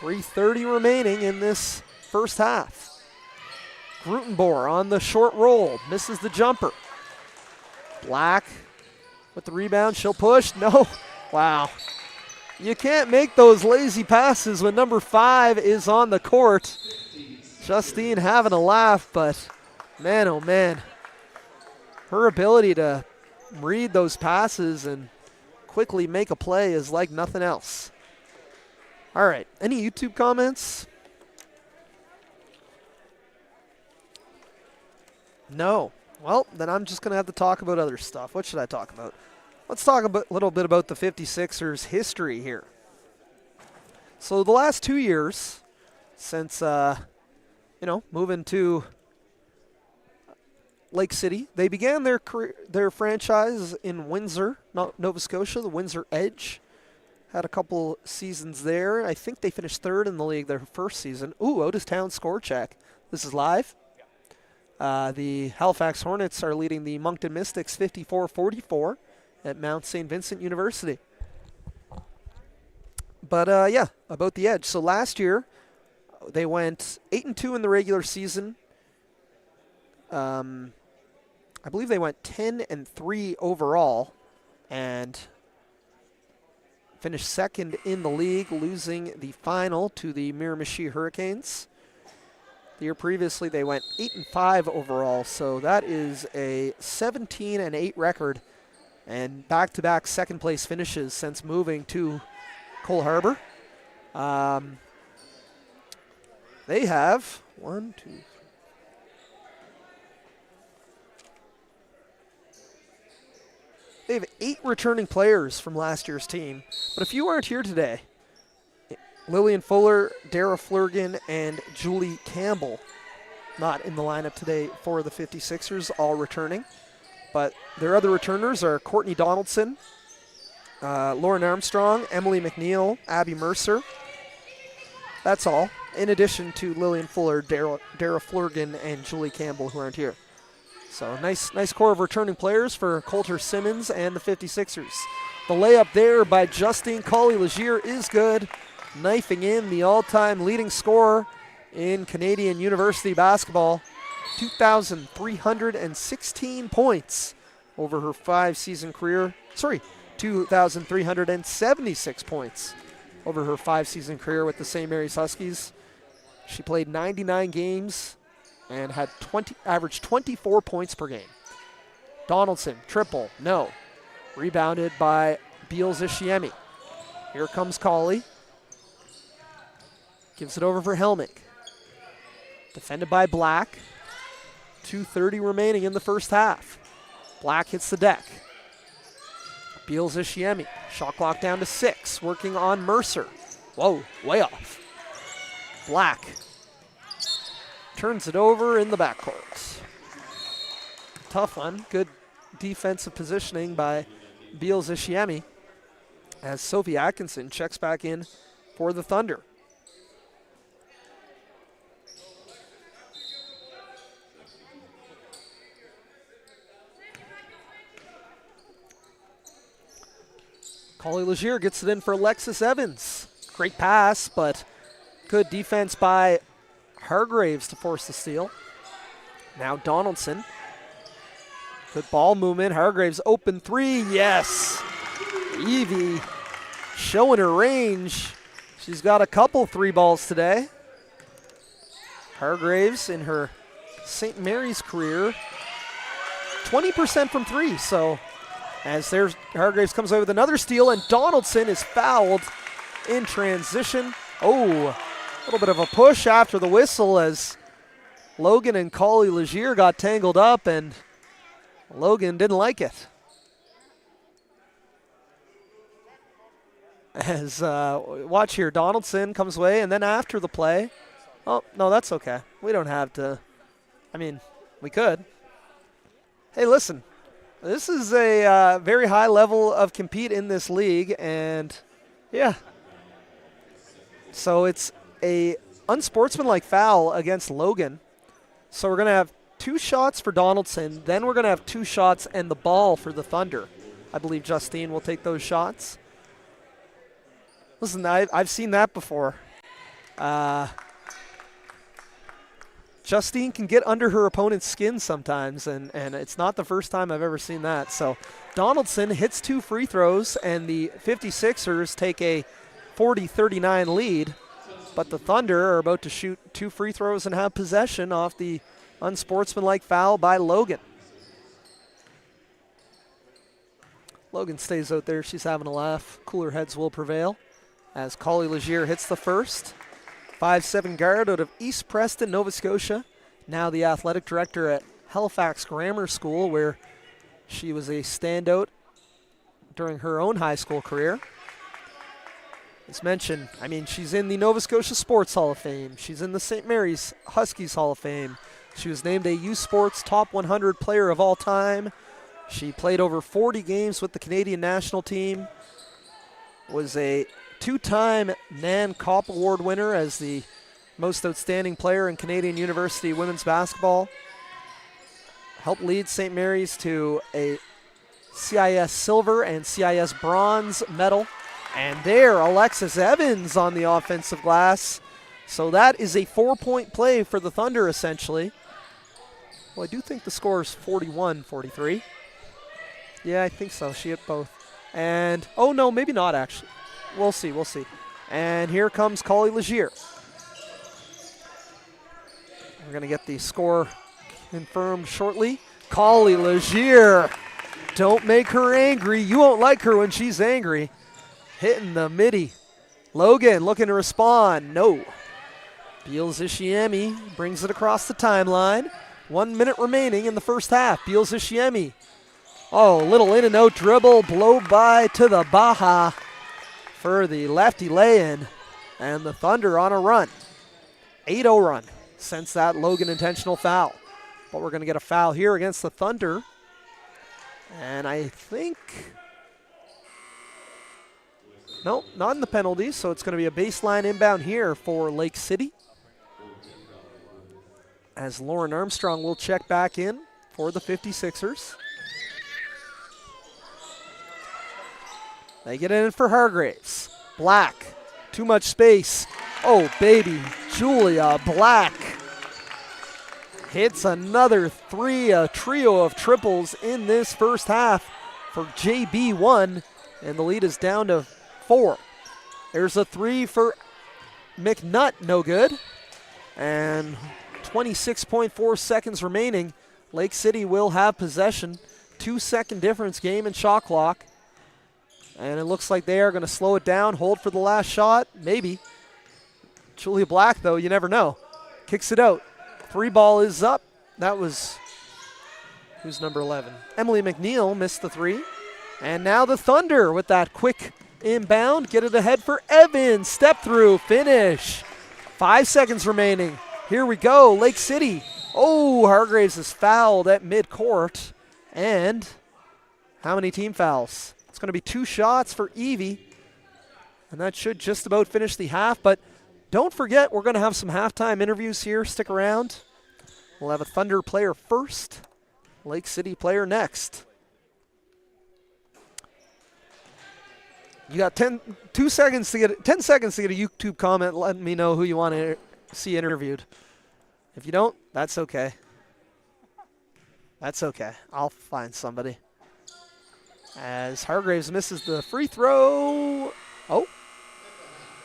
3:30 remaining in this first half. Grutenbohr on the short roll, misses the jumper. Black with the rebound, she'll push, no, wow. You can't make those lazy passes when number 5 is on the court. Justine having a laugh, but man, oh man. Her ability to read those passes and quickly make a play is like nothing else. All right, any YouTube comments? No. Well, then I'm just going to have to talk about other stuff. What should I talk about? Let's talk a little bit about the 56ers' history here. So the last 2 years since, moving to Lake City, they began their franchise in Windsor, Nova Scotia, the Windsor Edge. Had a couple seasons there. I think they finished 3rd in the league their first season. Ooh, Otis Town score check. This is live. The Halifax Hornets are leading the Moncton Mystics 54-44 at Mount St. Vincent University. But, about the Edge. So last year, they went 8-2 in the regular season. I believe they went 10-3 overall and finished 2nd in the league, losing the final to the Miramichi Hurricanes. The year previously, they went 8-5 overall, so that is a 17-8 record and back-to-back second-place finishes since moving to Cole Harbour. They have 1, 2, 3. They have 8 returning players from last year's team, but if you aren't here today, Lillian Fuller, Dara Flurgan, and Julie Campbell not in the lineup today for the 56ers, all returning. But their other returners are Courtney Donaldson, Lauren Armstrong, Emily McNeil, Abby Mercer. That's all, in addition to Lillian Fuller, Dara Flurgan, and Julie Campbell, who aren't here. So nice core of returning players for Coulter Simmons and the 56ers. The layup there by Justine Collie Legier is good. knifing in the all-time leading scorer in Canadian University basketball. 2,316 points over her 5-season career. 2,376 points over her 5-season career with the St. Mary's Huskies. She played 99 games and had averaged 24 points per game. Donaldson, triple, no. Rebounded by Beals Ishiemi. Here comes Colley. Gives it over for Helmig. Defended by Black. 2:30 remaining in the first half. Black hits the deck. Beals Ishiemi. Shot clock down to 6. Working on Mercer. Whoa, way off. Black turns it over in the backcourt. Tough one. Good defensive positioning by Beals Ishiemi as Sophie Atkinson checks back in for the Thunder. Colley Legier gets it in for Alexis Evans. Great pass, but good defense by Hargraves to force the steal. Now Donaldson. Good ball movement. Hargraves open 3. Yes. Evie showing her range. She's got a couple 3 balls today. Hargraves in her St. Mary's career, 20% from 3. So as there's Hargraves comes away with another steal, and Donaldson is fouled in transition. Oh, a little bit of a push after the whistle as Logan and Colley Legier got tangled up, and Logan didn't like it. As, watch here, Donaldson comes away, and then after the play, oh, no, that's okay. We don't have to, I mean, we could. Hey, listen, this is a very high level of compete in this league, and yeah. So it's a unsportsmanlike foul against Logan. So we're going to have 2 shots for Donaldson, then we're going to have 2 shots and the ball for the Thunder. I believe Justine will take those shots. Listen, I've seen that before. Justine can get under her opponent's skin sometimes, and it's not the first time I've ever seen that. So Donaldson hits 2 free throws, and the 56ers take a 40-39 lead. But the Thunder are about to shoot 2 free throws and have possession off the unsportsmanlike foul by Logan. Logan stays out there. She's having a laugh. Cooler heads will prevail as Colley Legier hits the first. 5'7" guard out of East Preston, Nova Scotia. Now the athletic director at Halifax Grammar School, where she was a standout during her own high school career. As mentioned, I mean, she's in the Nova Scotia Sports Hall of Fame. She's in the St. Mary's Huskies Hall of Fame. She was named a U Sports Top 100 player of all time. She played over 40 games with the Canadian national team. Was a 2-time Nan Kopp Award winner as the most outstanding player in Canadian University women's basketball. Helped lead St. Mary's to a CIS silver and CIS bronze medal. And there, Alexis Evans on the offensive glass. So that is a 4-point play for the Thunder, essentially. Well, I do think the score is 41-43. Yeah, I think so. She hit both. And, oh no, maybe not actually. We'll see, we'll see. And here comes Colley Legier. We're going to get the score confirmed shortly. Colley Legier. Don't make her angry. You won't like her when she's angry. Hitting the midi. Logan looking to respond. No. Beals Ishiemi brings it across the timeline. 1 minute remaining in the first half. Beals Ishiemi. Oh, little in and out dribble. Blow by to the Baja for the lefty lay-in. And the Thunder on a run. 8-0 run since that Logan intentional foul. But we're going to get a foul here against the Thunder. And I think... no, not in the penalties, so it's going to be a baseline inbound here for Lake City. As Lauren Armstrong will check back in for the 56ers. They get in for Hargraves. Black Too much space. Oh, baby. Julia Black hits another three, a trio of triples in this first half for JB1, and the lead is down to 4. There's a 3 for McNutt, no good. And 26.4 seconds remaining. Lake City will have possession. 2-second difference game and shot clock. And it looks like they are going to slow it down, hold for the last shot, maybe. Julia Black, though, you never know. Kicks it out. 3 ball is up. That was, who's number 11? Emily McNeil missed the 3. And now the Thunder with that quick inbound. Get it ahead for Evans. Step through, finish. 5 seconds remaining. Here we go, Lake City. Oh, Hargraves is fouled at midcourt. And how many team fouls? It's going to be 2 shots for Evie. And that should just about finish the half. But don't forget, we're going to have some halftime interviews here. Stick around. We'll have a Thunder player first, Lake City player next. You got 10 seconds to get a YouTube comment letting me know who you want to see interviewed. If you don't, that's okay. That's okay. I'll find somebody. As Hargraves misses the free throw. Oh,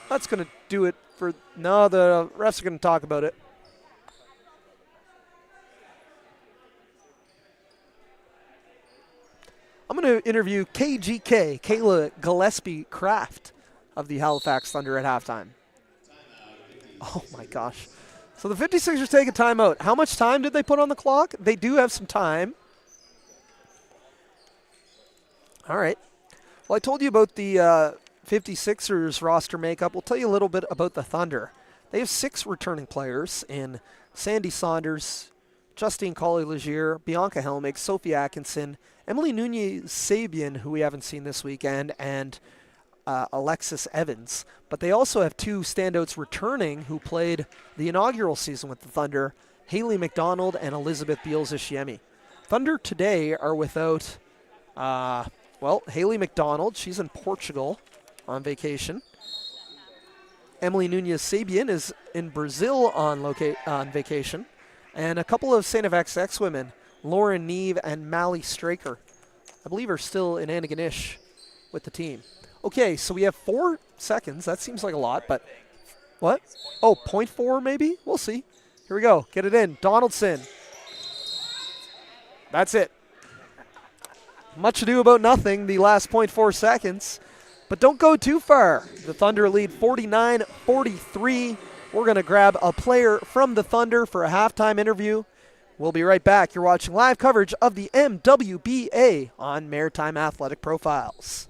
that's going to do it for, no, the refs are going to talk about it. I'm going to interview KGK, Kayla Gillespie-Kraft of the Halifax Thunder at halftime. Oh, my gosh. So the 56ers take a timeout. How much time did they put on the clock? They do have some time. All right. Well, I told you about the 56ers roster makeup. We'll tell you a little bit about the Thunder. They have 6 returning players in Sandy Saunders, Justine Coley-Legier, Bianca Helmig, Sophie Atkinson, Emily Nunez-Sabian, who we haven't seen this weekend, and Alexis Evans. But they also have 2 standouts returning who played the inaugural season with the Thunder, Haley McDonald and Elizabeth Beals-Ishiemi. Thunder today are without, Haley McDonald. She's in Portugal on vacation. Emily Nunez-Sabian is in Brazil on vacation. And a couple of St. FX women, Lauren Neve and Mally Straker, I believe are still in Antigonish with the team. Okay, so we have 4 seconds. That seems like a lot, but what? Oh, 0.4 maybe? We'll see. Here we go. Get it in. Donaldson. That's it. Much ado about nothing, the last 0.4 seconds. But don't go too far. The Thunder lead 49-43. We're going to grab a player from the Thunder for a halftime interview. We'll be right back. You're watching live coverage of the MWBA on Maritime Athletic Profiles.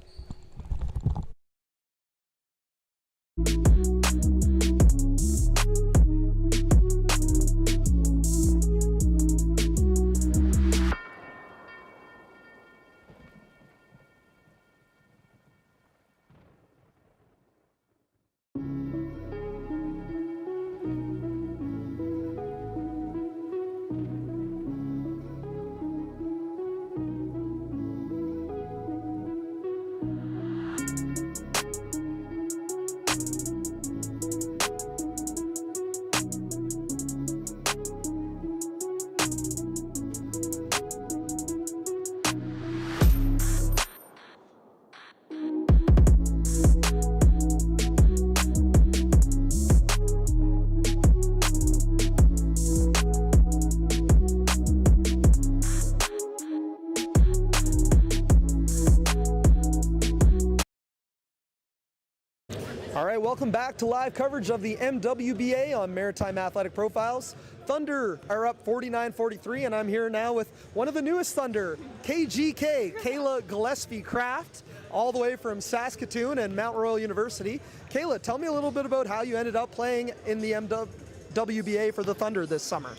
All right, welcome back to live coverage of the MWBA on Maritime Athletic Profiles. Thunder are up 49-43, and I'm here now with one of the newest Thunder, KGK, Kayla Gillespie-Kraft, all the way from Saskatoon and Mount Royal University. Kayla, tell me a little bit about how you ended up playing in the MWBA for the Thunder this summer.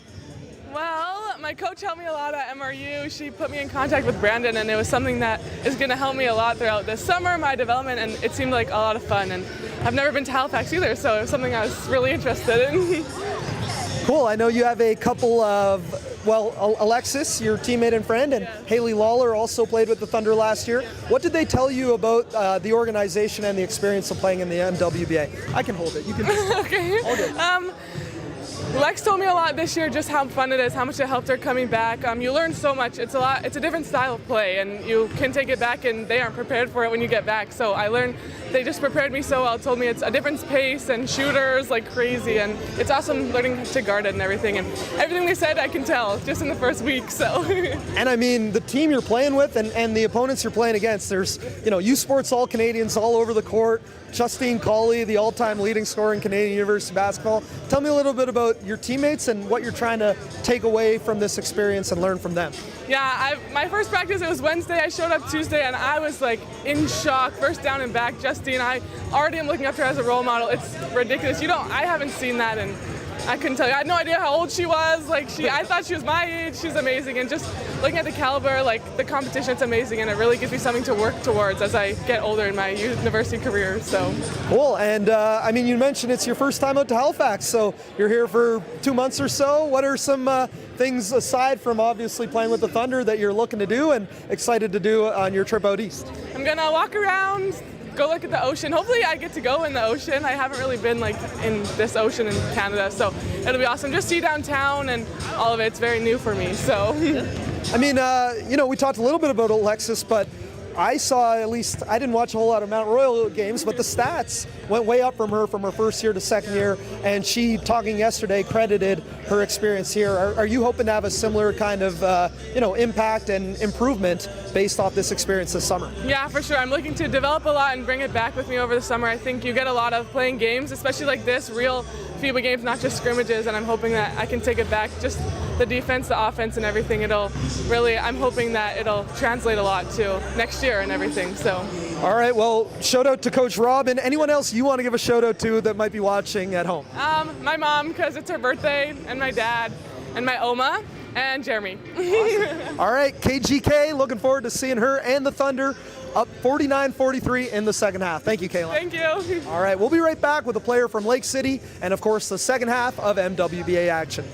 Well, my coach helped me a lot at MRU. She put me in contact with Brandon, and it was something that is going to help me a lot throughout this summer, my development, and it seemed like a lot of fun. And I've never been to Halifax either, so it was something I was really interested in. Cool. I know you have a couple of, well, Alexis, your teammate and friend, and Haley Lawler also played with the Thunder last year. What did they tell you about the organization and the experience of playing in the MWBA? I can hold it. You can. Okay. All good. Lex told me a lot this year, just how fun it is, how much it helped her coming back. You learn so much. It's a different style of play, and you can take it back, and they aren't prepared for it when you get back. So I learned they just prepared me so well. Told me it's a different pace and shooters like crazy, and it's awesome learning to guard it and everything. And everything they said, I can tell just in the first week. So. And I mean, the team you're playing with and the opponents you're playing against. There's U Sports All Canadians all over the court. Justine Colley, the all-time leading scorer in Canadian University basketball. Tell me a little bit about your teammates and what you're trying to take away from this experience and learn from them. Yeah, my first practice, it was Wednesday. I showed up Tuesday, and I was like in shock. First down and back, Justine, I already am looking up to her as a role model. It's ridiculous. I haven't seen that, and I couldn't tell you. I had no idea how old she was. I thought she was my age. She's amazing, and just looking at the caliber, the competition, it's amazing, and it really gives me something to work towards as I get older in my university career. So cool. And I mean, you mentioned it's your first time out to Halifax, so you're here for 2 months or so. What are some things aside from obviously playing with the Thunder that you're looking to do and excited to do on your trip out east? I'm gonna walk around, go look at the ocean. Hopefully I get to go in the ocean. I haven't really been in this ocean in Canada, so it'll be awesome. Just see downtown and all of it. It's very new for me, so. I mean, we talked a little bit about Alexis, but I saw, at least, I didn't watch a whole lot of Mount Royal games, but the stats went way up from her first year to second year, and she, talking yesterday, credited her experience here. Are you hoping to have a similar kind of, impact and improvement based off this experience this summer? Yeah, for sure. I'm looking to develop a lot and bring it back with me over the summer. I think you get a lot of playing games, especially like this, real FIBA games, not just scrimmages, and I'm hoping that I can take it back, just the defense, the offense, and everything. I'm hoping that it'll translate a lot to next year and everything, so. All right, well, shout out to Coach Rob, and anyone else you want to give a shout out to that might be watching at home? My mom, because it's her birthday, and my dad, and my Oma, and Jeremy. Awesome. All right, KGK, looking forward to seeing her and the Thunder up 49-43 in the second half. Thank you, Kayla. Thank you. All right, we'll be right back with a player from Lake City and, of course, the second half of MWBA action.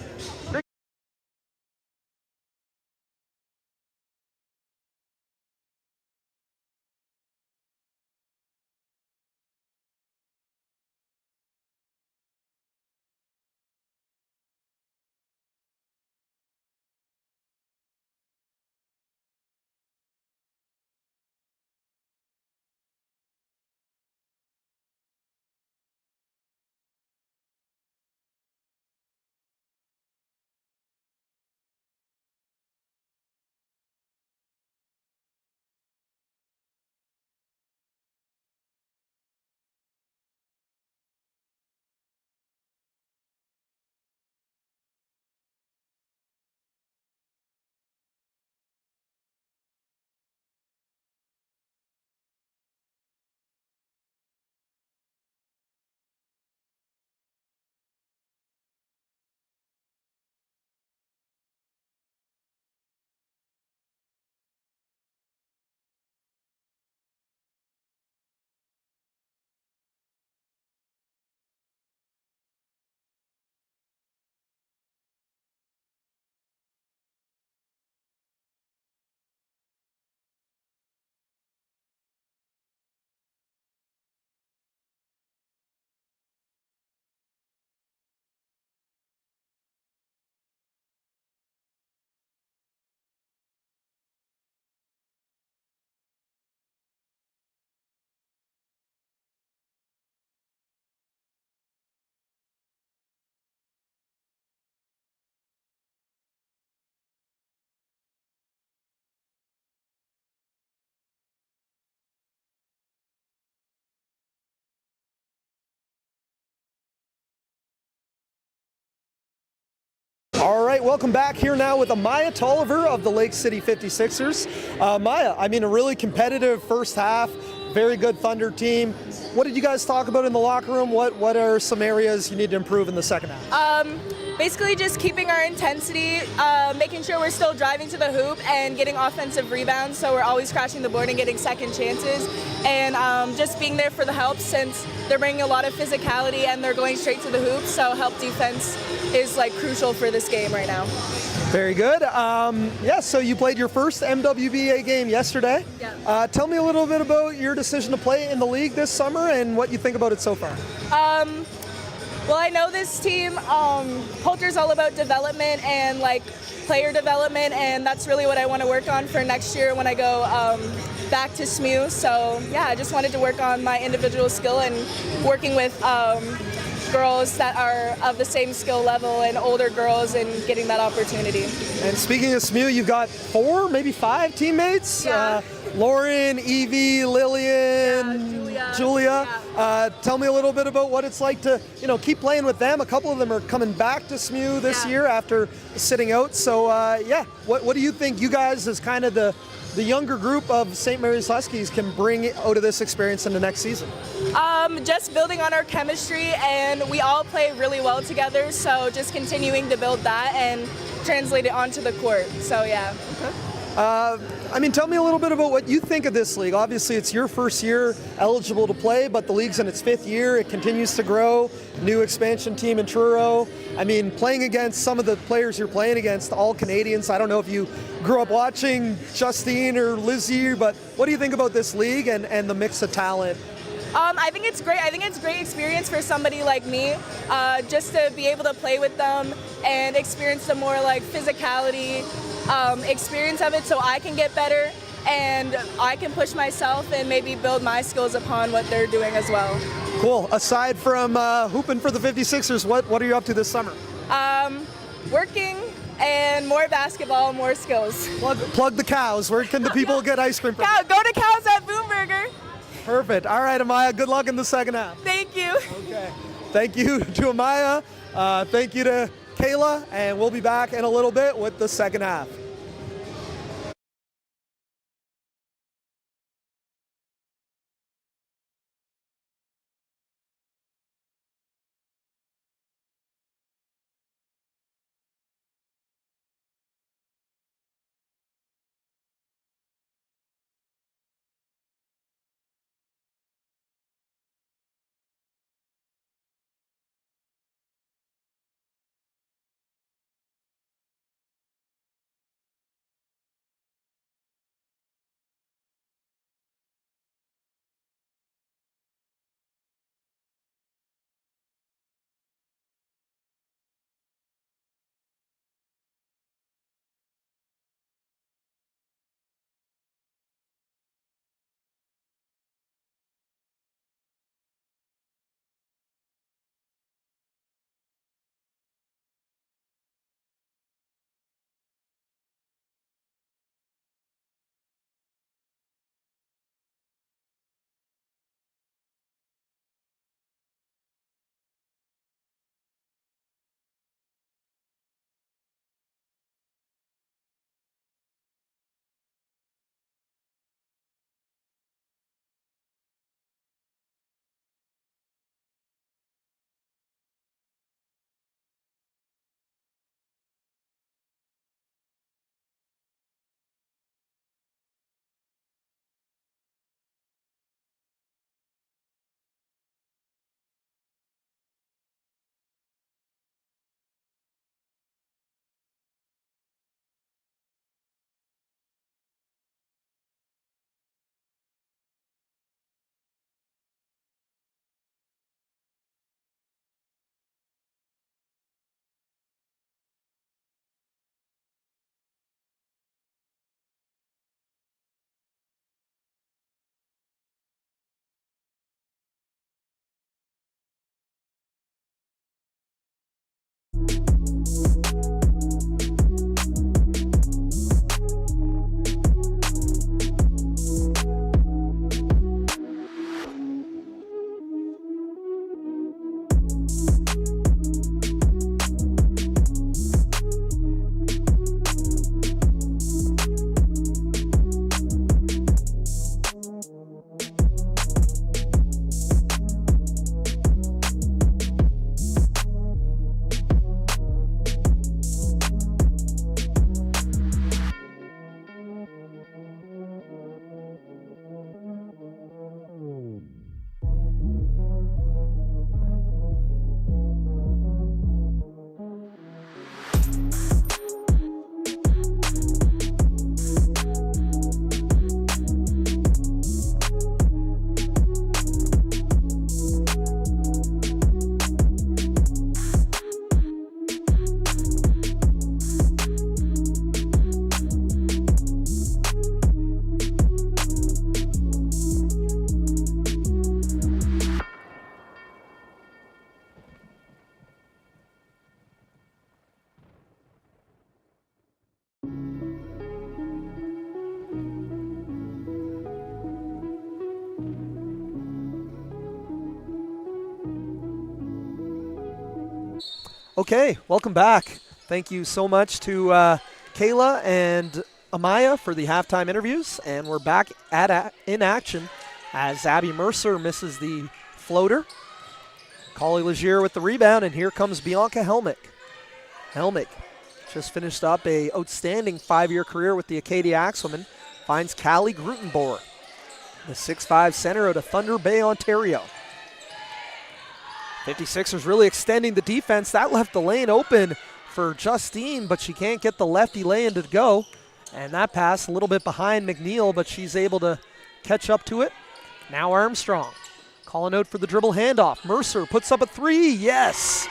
All right, welcome back here now with Amaya Tolliver of the Lake City 56ers. Maya, I mean, a really competitive first half, very good Thunder team. What did you guys talk about in the locker room? What are some areas you need to improve in the second half? Basically just keeping our intensity, making sure we're still driving to the hoop and getting offensive rebounds, so we're always crashing the board and getting second chances, and just being there for the help, since they're bringing a lot of physicality and they're going straight to the hoop, so help defense is crucial for this game right now. Very good. So you played your first MWBA game yesterday. Yeah. Tell me a little bit about your decision to play in the league this summer and what you think about it so far. Well, I know this team, Poulter's all about development and like player development, and that's really what I want to work on for next year when I go back to SMU. So yeah, I just wanted to work on my individual skill and working with girls that are of the same skill level and older girls and getting that opportunity. And speaking of SMU, you've got 4, maybe 5 teammates. Yeah. Lauren, Evie, Lillian, Julia. Yeah. Tell me a little bit about what it's like to, keep playing with them. A couple of them are coming back to SMU this year after sitting out. So, what do you think you guys as kind of the younger group of St. Mary's Huskies can bring out of this experience into next season? Just building on our chemistry, and we all play really well together, so just continuing to build that and translate it onto the court. So, yeah. Tell me a little bit about what you think of this league. Obviously, it's your first year eligible to play, but the league's in its 5th year. It continues to grow. New expansion team in Truro. Playing against some of the players you're playing against, all Canadians. I don't know if you grew up watching Justine or Lizzie, but what do you think about this league and the mix of talent? I think it's great. I think it's a great experience for somebody like me, just to be able to play with them and experience the more like physicality experience of it, so I can get better and I can push myself and maybe build my skills upon what they're doing as well. Cool. Aside from hooping for the 56ers, what are you up to this summer? Working and more basketball, more skills. Plug the cows. Where can the people get ice cream from? Go to Cows at Boomburger. Perfect. All right, Amaya, good luck in the second half. Thank you. Okay. Thank you to Amaya. Thank you to Kayla, and we'll be back in a little bit with the second half. Okay, welcome back. Thank you so much to Kayla and Amaya for the halftime interviews, and we're back in action as Abby Mercer misses the floater. Collie Legier with the rebound, and here comes Bianca Helmick. Helmick just finished up a outstanding 5-year career with the Acadia Axwomen. Finds Callie Grutenboer, the 6'5 center out of Thunder Bay, Ontario. 56ers really extending the defense. That left the lane open for Justine, but she can't get the lefty lay-in to go. And that pass a little bit behind McNeil, but she's able to catch up to it. Now Armstrong calling out for the dribble handoff. Mercer puts up a 3. Yes!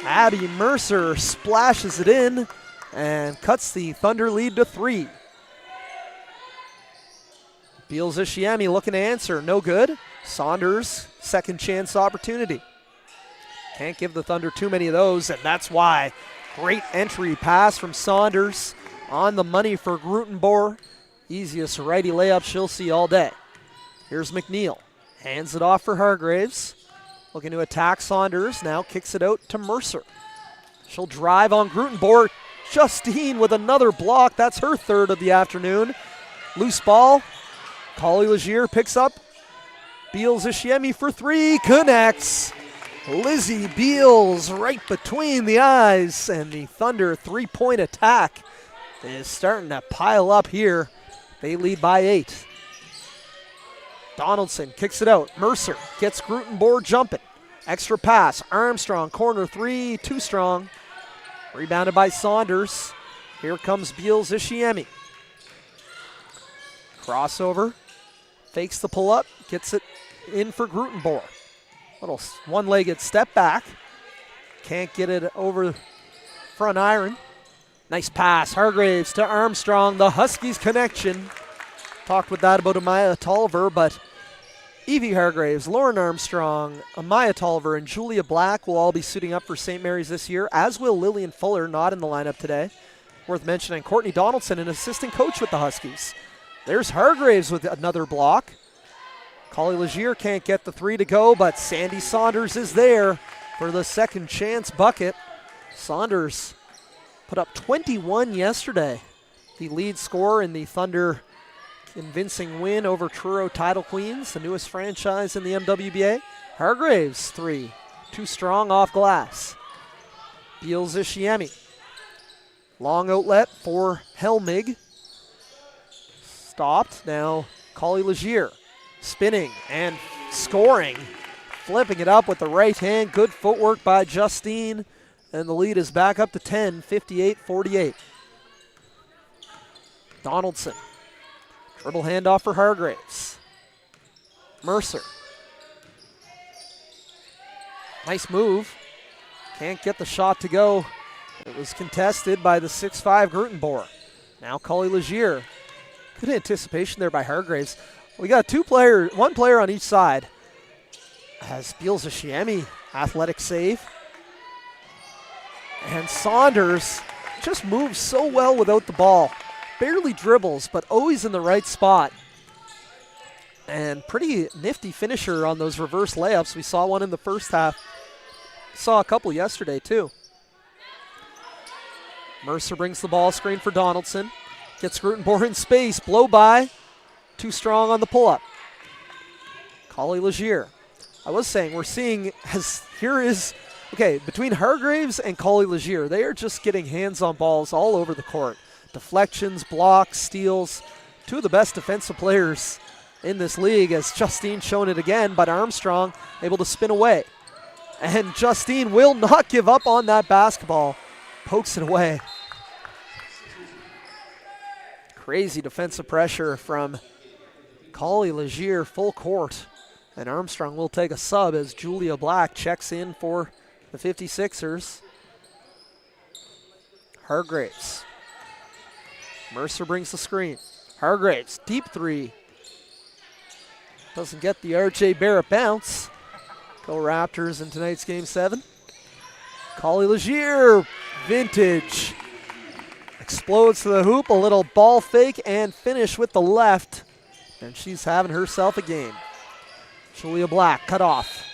Abby Mercer splashes it in and cuts the Thunder lead to 3. Beals Ishiemi looking to answer. No good. Saunders, second chance opportunity. Can't give the Thunder too many of those, and that's why. Great entry pass from Saunders. On the money for Grutenboer. Easiest righty layup she'll see all day. Here's McNeil. Hands it off for Hargraves. Looking to attack Saunders. Now kicks it out to Mercer. She'll drive on Grutenboer. Justine with another block. That's her third of the afternoon. Loose ball. Collie Legier picks up. Beals Ishiemi for 3. Connects. Lizzie Beals right between the eyes. And the Thunder 3-point attack is starting to pile up here. They lead by 8. Donaldson kicks it out. Mercer gets Grutenboer jumping. Extra pass. Armstrong, corner 3, too strong. Rebounded by Saunders. Here comes Beals Ishiemi. Crossover. Fakes the pull-up. Gets it in for Grutenboer. Little one-legged step back. Can't get it over front iron. Nice pass. Hargraves to Armstrong. The Huskies connection. Talked with that about Amaya Tolliver, but Evie Hargraves, Lauren Armstrong, Amaya Tolliver, and Julia Black will all be suiting up for St. Mary's this year, as will Lillian Fuller, not in the lineup today. Worth mentioning, Courtney Donaldson, an assistant coach with the Huskies. There's Hargraves with another block. Collie Legier can't get the 3 to go, but Sandy Saunders is there for the second chance bucket. Saunders put up 21 yesterday. The lead scorer in the Thunder convincing win over Truro Title Queens, the newest franchise in the MWBA. Hargraves 3, too strong off glass. Beals Ishiemi. Long outlet for Helmig. Stopped. Now Collie Legier spinning and scoring. Flipping it up with the right hand. Good footwork by Justine. And the lead is back up to 10, 58-48. Donaldson. Dribble handoff for Hargraves. Mercer. Nice move. Can't get the shot to go. It was contested by the 6'5 Grutenboer. Now Collie Legier. Good anticipation there by Hargraves. We got one player on each side. As Beals Ishiemi, athletic save. And Saunders just moves so well without the ball. Barely dribbles, but always in the right spot. And pretty nifty finisher on those reverse layups. We saw one in the first half. Saw a couple yesterday, too. Mercer brings the ball screen for Donaldson. Gets Grutenboer in space. Blow by. Too strong on the pull-up. Collie Legier. I was saying, we're seeing between Hargraves and Collie Legier, they are just getting hands on balls all over the court. Deflections, blocks, steals. Two of the best defensive players in this league, as Justine shown it again, but Armstrong able to spin away. And Justine will not give up on that basketball. Pokes it away. Crazy defensive pressure from Collie Legier, full court. And Armstrong will take a sub as Julia Black checks in for the 56ers. Hargraves. Mercer brings the screen. Hargraves, deep 3. Doesn't get the RJ Barrett bounce. Go Raptors in tonight's Game 7. Collie Legier, vintage. Explodes to the hoop, a little ball fake and finish with the left. And she's having herself a game. Julia Black cut off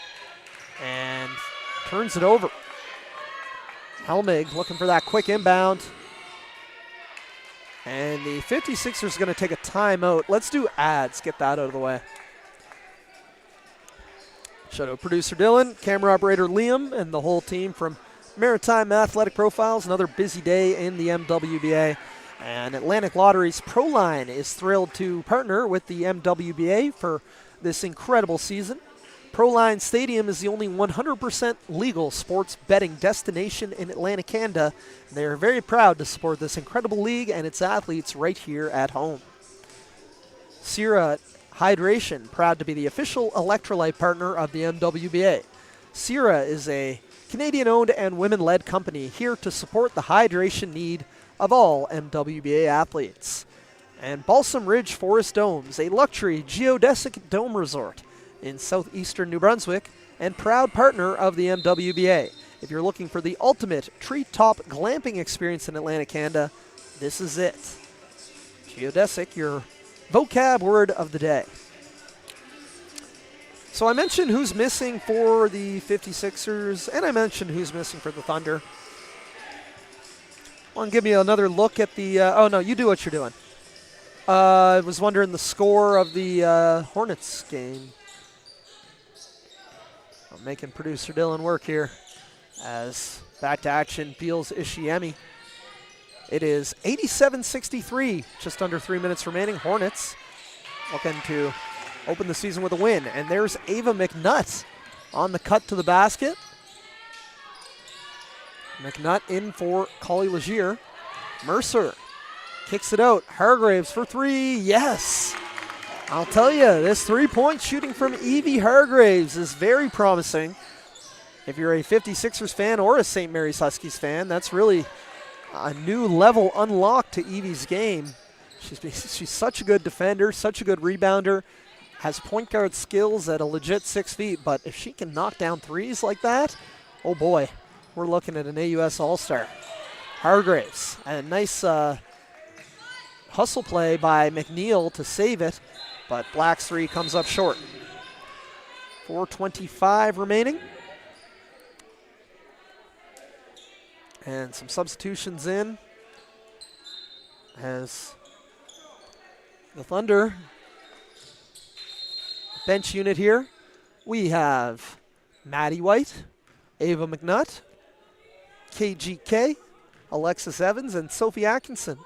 and turns it over. Helmig looking for that quick inbound. And the 56ers going to take a timeout. Let's do ads, get that out of the way. Shout out producer Dylan, camera operator Liam, and the whole team from Maritime Athletic Profiles. Another busy day in the MWBA. And Atlantic Lotteries Proline is thrilled to partner with the MWBA for this incredible season. Proline Stadium is the only 100% legal sports betting destination in Atlantic Canada. They are very proud to support this incredible league and its athletes right here at home. Sierra Hydration, proud to be the official electrolyte partner of the MWBA. Sierra is a Canadian-owned and women-led company here to support the hydration need of all MWBA athletes. And Balsam Ridge Forest Domes, a luxury geodesic dome resort in southeastern New Brunswick and proud partner of the MWBA. If you're looking for the ultimate treetop glamping experience in Atlantic Canada, this is it. Geodesic, your vocab word of the day. So I mentioned who's missing for the 56ers, and I mentioned who's missing for the Thunder. Want to give me another look at the, oh no, you do what you're doing. I was wondering the score of the Hornets game. I'm making producer Dylan work here as back to action Beals Ishiemi. It is 87-63, just under 3 minutes remaining. Hornets looking to open the season with a win. And there's Ava McNutt on the cut to the basket. McNutt in for Collie Legier. Mercer kicks it out. Hargraves for three. Yes. I'll tell you, this three-point shooting from Evie Hargraves is very promising. If you're a 56ers fan or a St. Mary's Huskies fan, that's really a new level unlocked to Evie's game. She's such a good defender, such a good rebounder, has point guard skills at a legit 6 feet, but if she can knock down threes like that, oh boy, we're looking at an AUS All-Star. Hargraves, a nice hustle play by McNeil to save it, but Black's three comes up short. 4:25 remaining. And some substitutions in as the Thunder bench unit here. We have Maddie White, Ava McNutt, KGK, Alexis Evans, and Sophie Atkinson.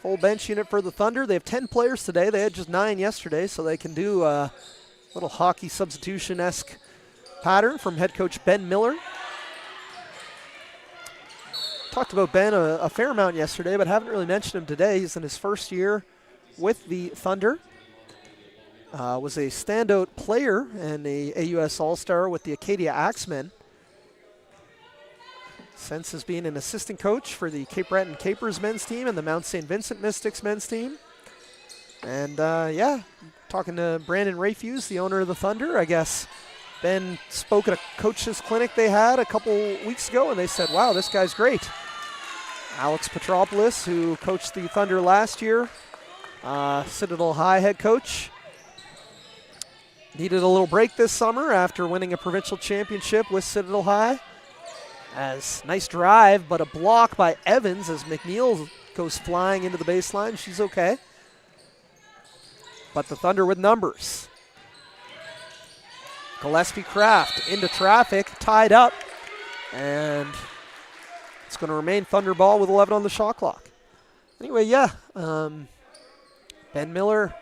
Full bench unit for the Thunder. They have 10 players today. They had just 9 yesterday, so they can do a little hockey substitution-esque pattern from head coach Ben Miller. Talked about Ben a fair amount yesterday, but haven't really mentioned him today. He's in his first year with the Thunder. Was a standout player and a AUS All-Star with the Acadia Axemen. Since has been an assistant coach for the Cape Breton Capers men's team and the Mount St. Vincent Mystics men's team. And yeah, talking to Brandon Rayfuse, the owner of the Thunder, I guess Ben spoke at a coach's clinic they had a couple weeks ago, and they said, wow, this guy's great. Alex Petropoulos, who coached the Thunder last year, Citadel High head coach, needed a little break this summer after winning a provincial championship with Citadel High. As nice drive, but a block by Evans as McNeil goes flying into the baseline. She's okay. But the Thunder with numbers. Gillespie Kraft into traffic, tied up, and it's going to remain Thunder ball with 11 on the shot clock. Anyway, yeah, Ben Miller,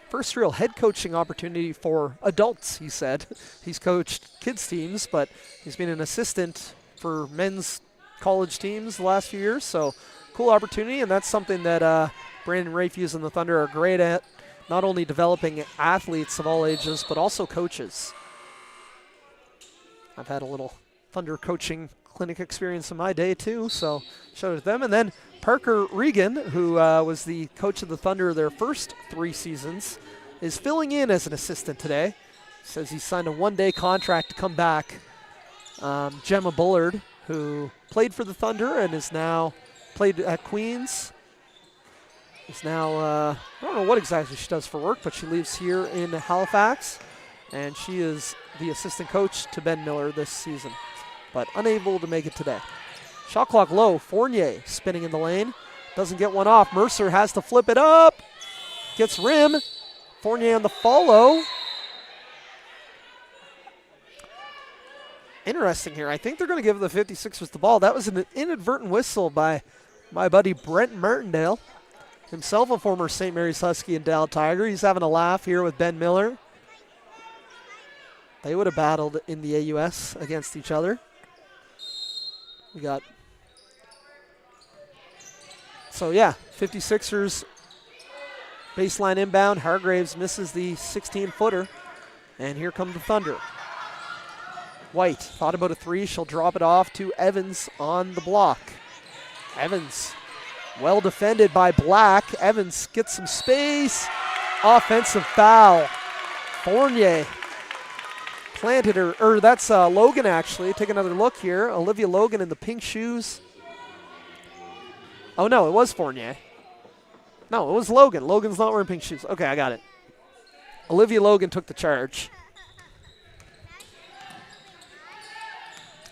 first real head coaching opportunity for adults, he said. He's coached kids teams, but he's been an assistant for men's college teams the last few years, so cool opportunity, and that's something that Brandon Rayfuse and the Thunder are great at, not only developing athletes of all ages, but also coaches. I've had a little Thunder coaching clinic experience in my day too, so shout out to them. And then Parker Regan, who was the coach of the Thunder their first 3 seasons, is filling in as an assistant today. Says he signed a 1-day contract to come back. Gemma Bullard, who played for the Thunder and is now played at Queens, is now, I don't know what exactly she does for work, but she lives here in Halifax, and she is the assistant coach to Ben Miller this season. but unable to make it today. Shot clock low. Fournier spinning in the lane. Doesn't get one off. Mercer has to flip it up. Gets rim. Fournier on the follow. Interesting here. I think they're going to give the 56ers the ball. That was an inadvertent whistle by my buddy Brent Martindale, himself a former St. Mary's Husky and Dal Tiger. He's having a laugh here with Ben Miller. They would have battled in the AUS against each other. We got... So, yeah, 56ers baseline inbound. Hargraves misses the 16-footer. And here come the Thunder. White thought about a three. She'll drop it off to Evans on the block. Evans well defended by Black. Evans gets some space. Offensive foul. Fournier planted her, or that's Logan actually. Take another look here. Olivia Logan in the pink shoes. Oh no, it was Fournier. No, it was Logan. Logan's not wearing pink shoes. Okay, I got it. Olivia Logan took the charge.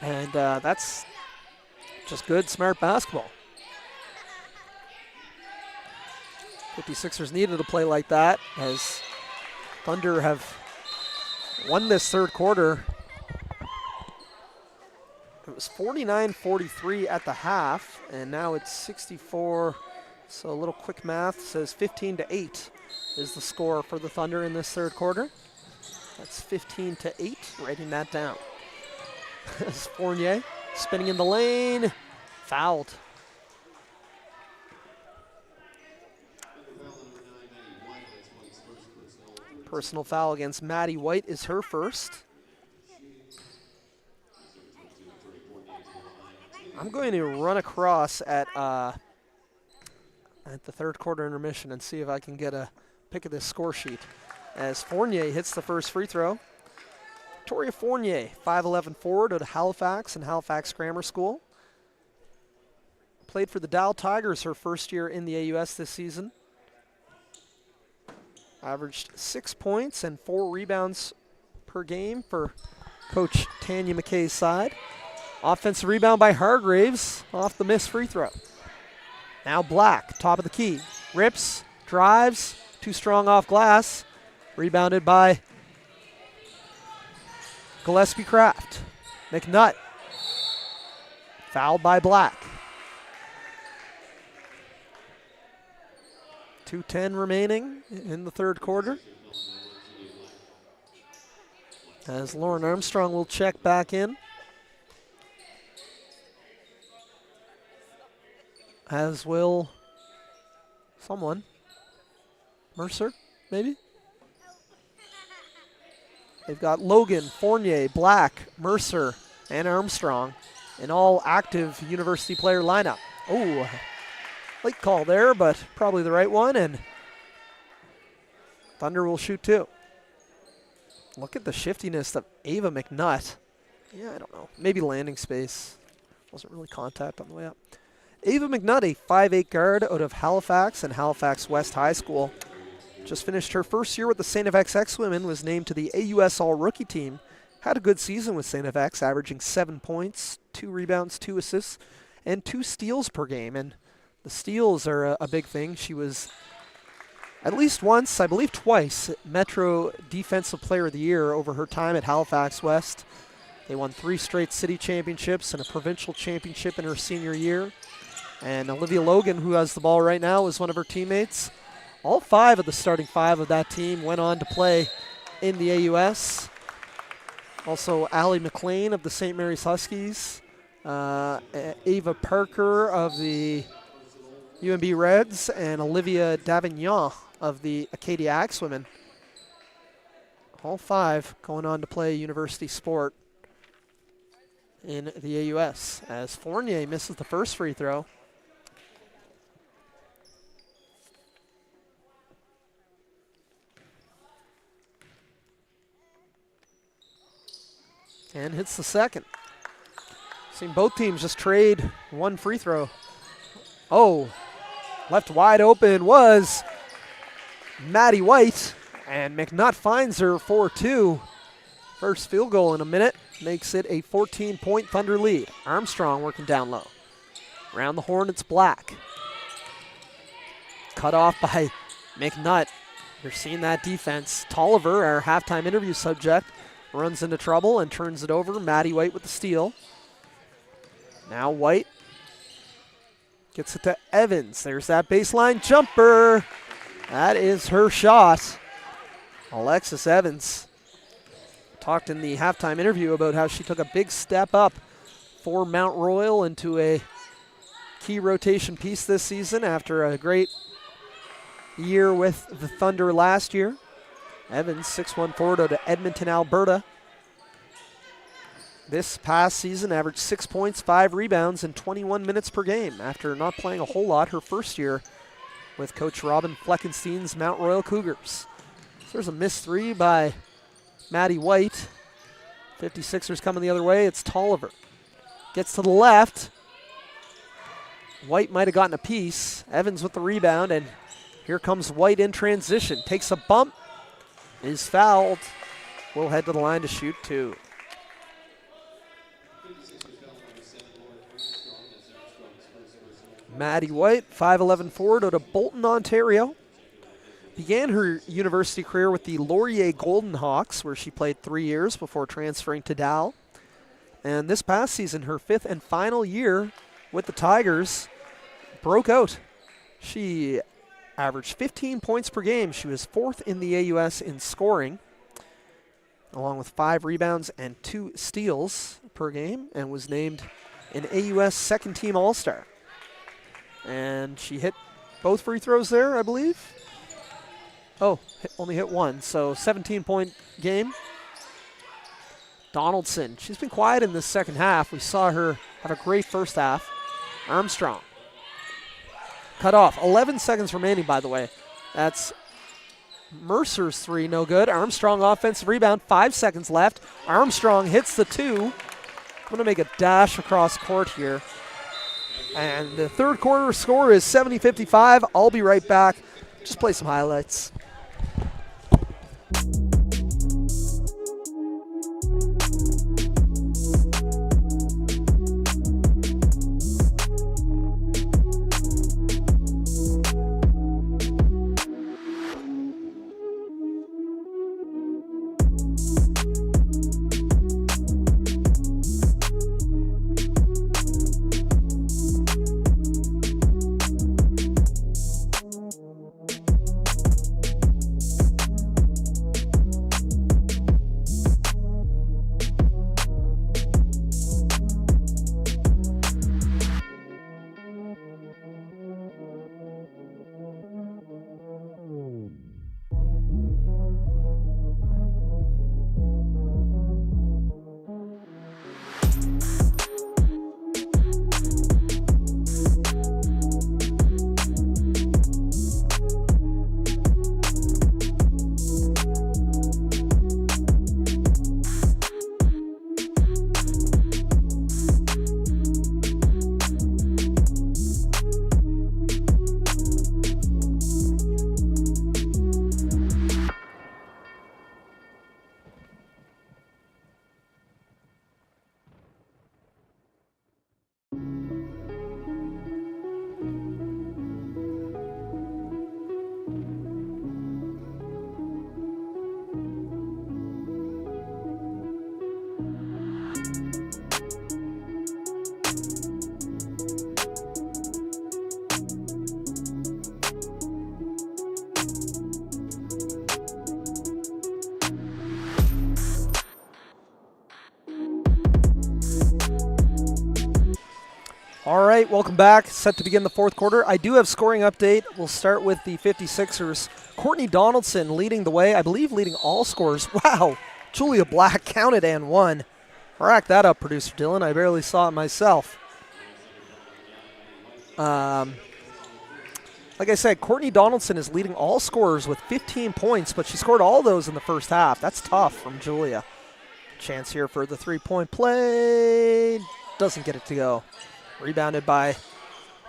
And that's just good, smart basketball. 56ers needed to play like that as Thunder have won this third quarter. It was 49-43 at the half, and now it's 64. So a little quick math says 15-8 is the score for the Thunder in this third quarter. That's 15-8, writing that down. As Fournier spinning in the lane, fouled. Personal foul against Maddie White is her first. I'm going to run across at the third quarter intermission and see if I can get a pick of this score sheet. As Fournier hits the first free throw. Victoria Fournier, 5'11" forward out of Halifax and Halifax Grammar School. Played for the Dal Tigers her first year in the AUS this season. Averaged 6 points and 4 rebounds per game for Coach Tanya McKay's side. Offensive rebound by Hargraves off the missed free throw. Now Black, top of the key. Rips, drives, too strong off glass. Rebounded by Gillespie Craft. McNutt. Fouled by Black. 2:10 remaining in the third quarter. As Lauren Armstrong will check back in. As will someone. Mercer, maybe? They've got Logan, Fournier, Black, Mercer, and Armstrong, an all active university player lineup. Oh, late call there, but probably the right one, and Thunder will shoot two. Look at the shiftiness of Ava McNutt. Yeah, I don't know. Maybe landing space. Wasn't really contact on the way up. Ava McNutt, a 5'8" guard out of Halifax and Halifax West High School. Just finished her first year with the St. FX X-Women, was named to the AUS All-Rookie team. Had a good season with St. FX, averaging 7 points, 2 rebounds, 2 assists, and 2 steals per game. And the steals are a big thing. She was at least once, I believe twice, Metro Defensive Player of the Year over her time at Halifax West. They won 3 straight city championships and a provincial championship in her senior year. And Olivia Logan, who has the ball right now, was one of her teammates. All 5 of the starting 5 of that team went on to play in the AUS. Also, Allie McLean of the St. Mary's Huskies. Ava Parker of the UNB Reds. And Olivia Davignon of the Acadia Axwomen. All 5 going on to play university sport in the AUS. As Fournier misses the first free throw. And hits the second. Seen both teams just trade one free throw. Oh, left wide open was Maddie White, and McNutt finds her for 2. First field goal in a minute. makes it a 14-point Thunder lead. Armstrong working down low. Around the horn, it's Black. Cut off by McNutt. You're seeing that defense. Tolliver, our halftime interview subject, runs into trouble and turns it over. Maddie White with the steal. Now White gets it to Evans. There's that baseline jumper. That is her shot. Alexis Evans talked in the halftime interview about how she took a big step up for Mount Royal into a key rotation piece this season after a great year with the Thunder last year. Evans, 6'1" forward out of Edmonton, Alberta. This past season averaged 6 points, 5 rebounds, and 21 minutes per game after not playing a whole lot her first year with Coach Robin Fleckenstein's Mount Royal Cougars. So there's a missed three by Maddie White. 56ers coming the other way. It's Tolliver. Gets to the left. White might have gotten a piece. Evans with the rebound, and here comes White in transition. Takes a bump. Is fouled. Will head to the line to shoot two. Maddie White, 5'11" forward out of Bolton, Ontario. Began her university career with the Laurier Golden Hawks, where she played 3 years before transferring to Dal. And this past season, her 5th and final year with the Tigers, broke out. She averaged 15 points per game. She was 4th in the AUS in scoring, along with 5 rebounds and 2 steals per game, and was named an AUS second-team All-Star. And she hit both free throws there, I believe. Oh, only hit one, so 17-point game. Donaldson, she's been quiet in this second half. We saw her have a great first half. Armstrong. Cut off. 11 seconds remaining, by the way. That's Mercer's three, no good. Armstrong offensive rebound, 5 seconds left. Armstrong hits the two. Going to make a dash across court here. And the third quarter score is 70-55. I'll be right back. Just play some highlights. All right, welcome back. Set to begin the fourth quarter. I do have scoring update. We'll start with the 56ers. Courtney Donaldson leading the way, I believe leading all scorers. Wow, Julia Black counted and won. Rack that up, producer Dylan. I barely saw it myself. Like I said, Courtney Donaldson is leading all scorers with 15 points, but she scored all those in the first half. That's tough from Julia. Chance here for the three-point play. Doesn't get it to go. Rebounded by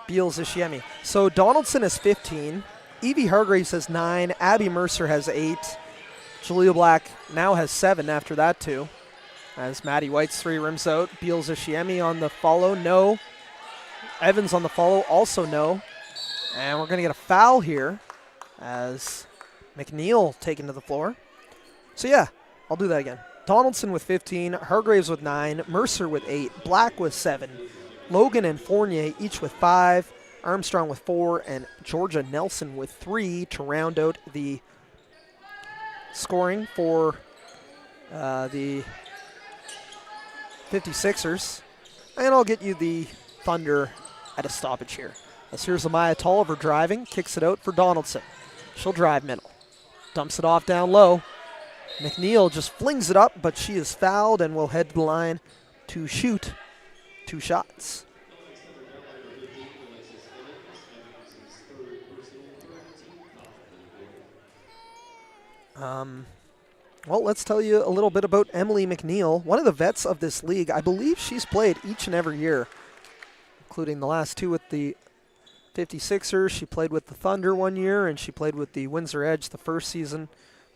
Beals Ishiemi. So Donaldson has 15. Evie Hargraves has 9. Abby Mercer has 8. Julia Black now has 7 after that two. As Maddie White's three rims out. Beals Ishiemi on the follow, no. Evans on the follow, also no. And we're going to get a foul here as McNeil taken to the floor. So yeah, I'll do that again. Donaldson with 15, Hargraves with 9, Mercer with 8, Black with 7, Logan and Fournier each with 5, Armstrong with 4, and Georgia Nelson with 3 to round out the scoring for the 56ers. And I'll get you the Thunder at a stoppage here. As here's Amaya Tolliver driving, kicks it out for Donaldson. She'll drive middle, dumps it off down low. McNeil just flings it up, but she is fouled and will head to the line to shoot 2 shots. Well, let's tell you a little bit about Emily McNeil, one of the vets of this league. I believe she's played each and every year, including the last 2 with the 56ers. She played with the Thunder 1 year, and she played with the Windsor Edge the first season.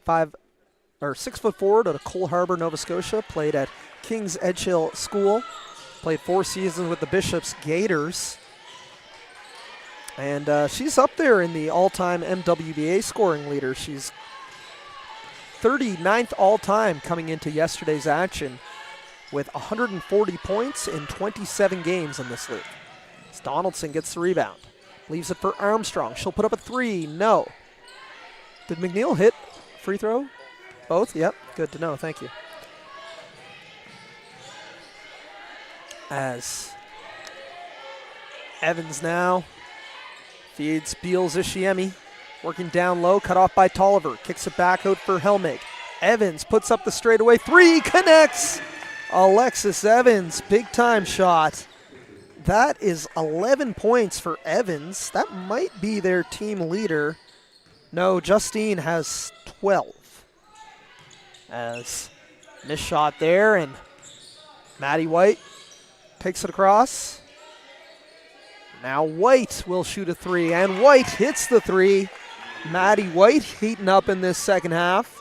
6 foot forward out of Cole Harbour, Nova Scotia. Played at King's Edgehill School. Played 4 seasons with the Bishops Gators. And she's up there in the all-time MWBA scoring leader. She's 39th all-time coming into yesterday's action with 140 points in 27 games in this league. As Donaldson gets the rebound. Leaves it for Armstrong. She'll put up a 3. No. Did McNeil hit free throw? Both? Yep. Good to know. Thank you. As Evans now feeds Beals Ishiemi. Working down low, cut off by Tolliver. Kicks it back out for Helmig. Evans puts up the straightaway 3, connects! Alexis Evans, big time shot. That is 11 points for Evans. That might be their team leader. No, Justine has 12. As missed shot there, and Maddie White takes it across. Now White will shoot a 3, and White hits the 3. Maddie White heating up in this second half.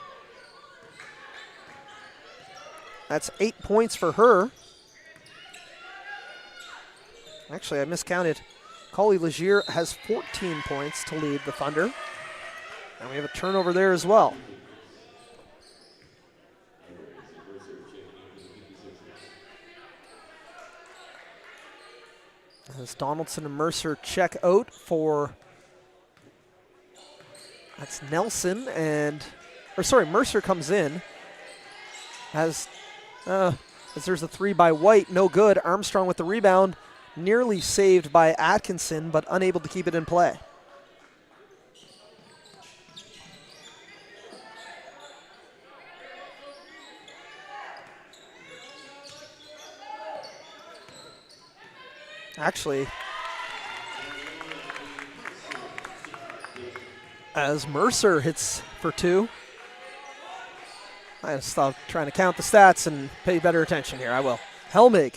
That's 8 points for her. Actually, I miscounted. Collie Legier has 14 points to lead the Thunder. And we have a turnover there as well. As Donaldson and Mercer check out for, that's Nelson and, Mercer comes in. As there's a 3 by White, no good. Armstrong with the rebound, nearly saved by Atkinson, but unable to keep it in play. Actually, as Mercer hits for 2. I stopped trying to count the stats and pay better attention here. I will. Helmig.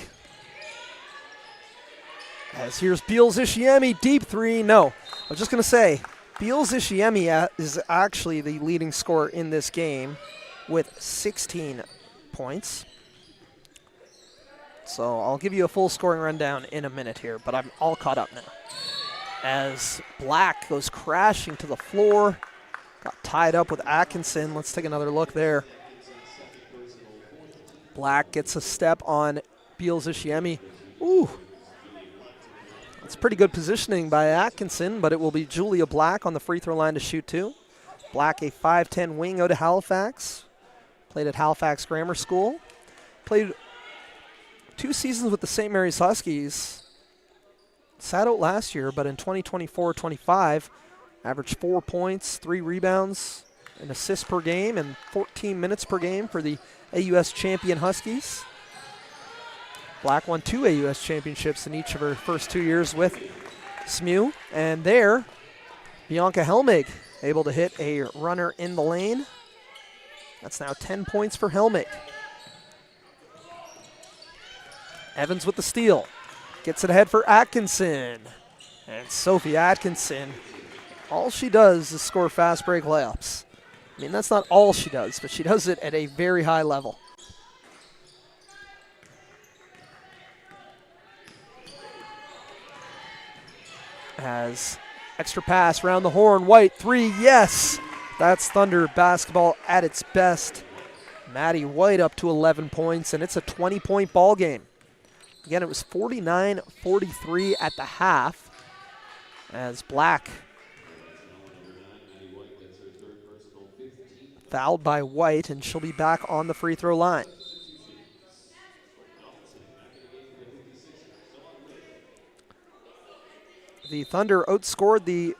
As here's Beals Ishiemi, deep 3. No, I was just going to say, Beals Ishiemi is actually the leading scorer in this game with 16 points. So I'll give you a full scoring rundown in a minute here, but I'm all caught up now. As Black goes crashing to the floor, got tied up with Atkinson. Let's take another look there. Black gets a step on Beals Ishiemi. Ooh. That's pretty good positioning by Atkinson, but it will be Julia Black on the free throw line to shoot 2. Black, a 5'10 wing out of Halifax. Played at Halifax Grammar School. Played 2 seasons with the St. Mary's Huskies. Sat out last year, but in 2024-25, averaged 4 points, 3 rebounds, an assist per game, and 14 minutes per game for the AUS champion Huskies. Black won 2 AUS championships in each of her first 2 years with SMU. And there, Bianca Helmig able to hit a runner in the lane. That's now 10 points for Helmig. Evans with the steal. Gets it ahead for Atkinson. And Sophie Atkinson, all she does is score fast break layups. I mean, that's not all she does, but she does it at a very high level. As extra pass around the horn. White, three, yes! That's Thunder basketball at its best. Maddie White up to 11 points, and it's a 20-point ball game. Again, it was 49-43 at the half as Black fouled by White, and she'll be back on the free throw line. The Thunder outscored the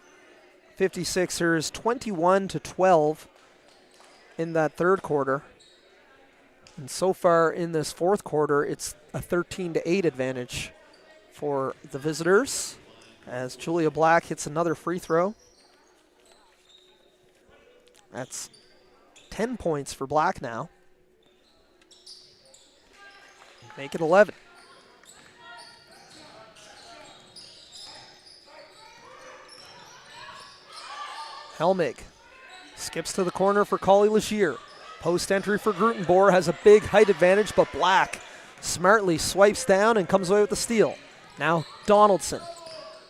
56ers 21-12 in that third quarter. And so far in this fourth quarter, it's a 13-8 advantage for the visitors as Julia Black hits another free throw. That's 10 points for Black now. Make it 11. Helmig skips to the corner for Collie Legier. Post entry for Grutenbohr has a big height advantage, but Black smartly swipes down and comes away with the steal. Now Donaldson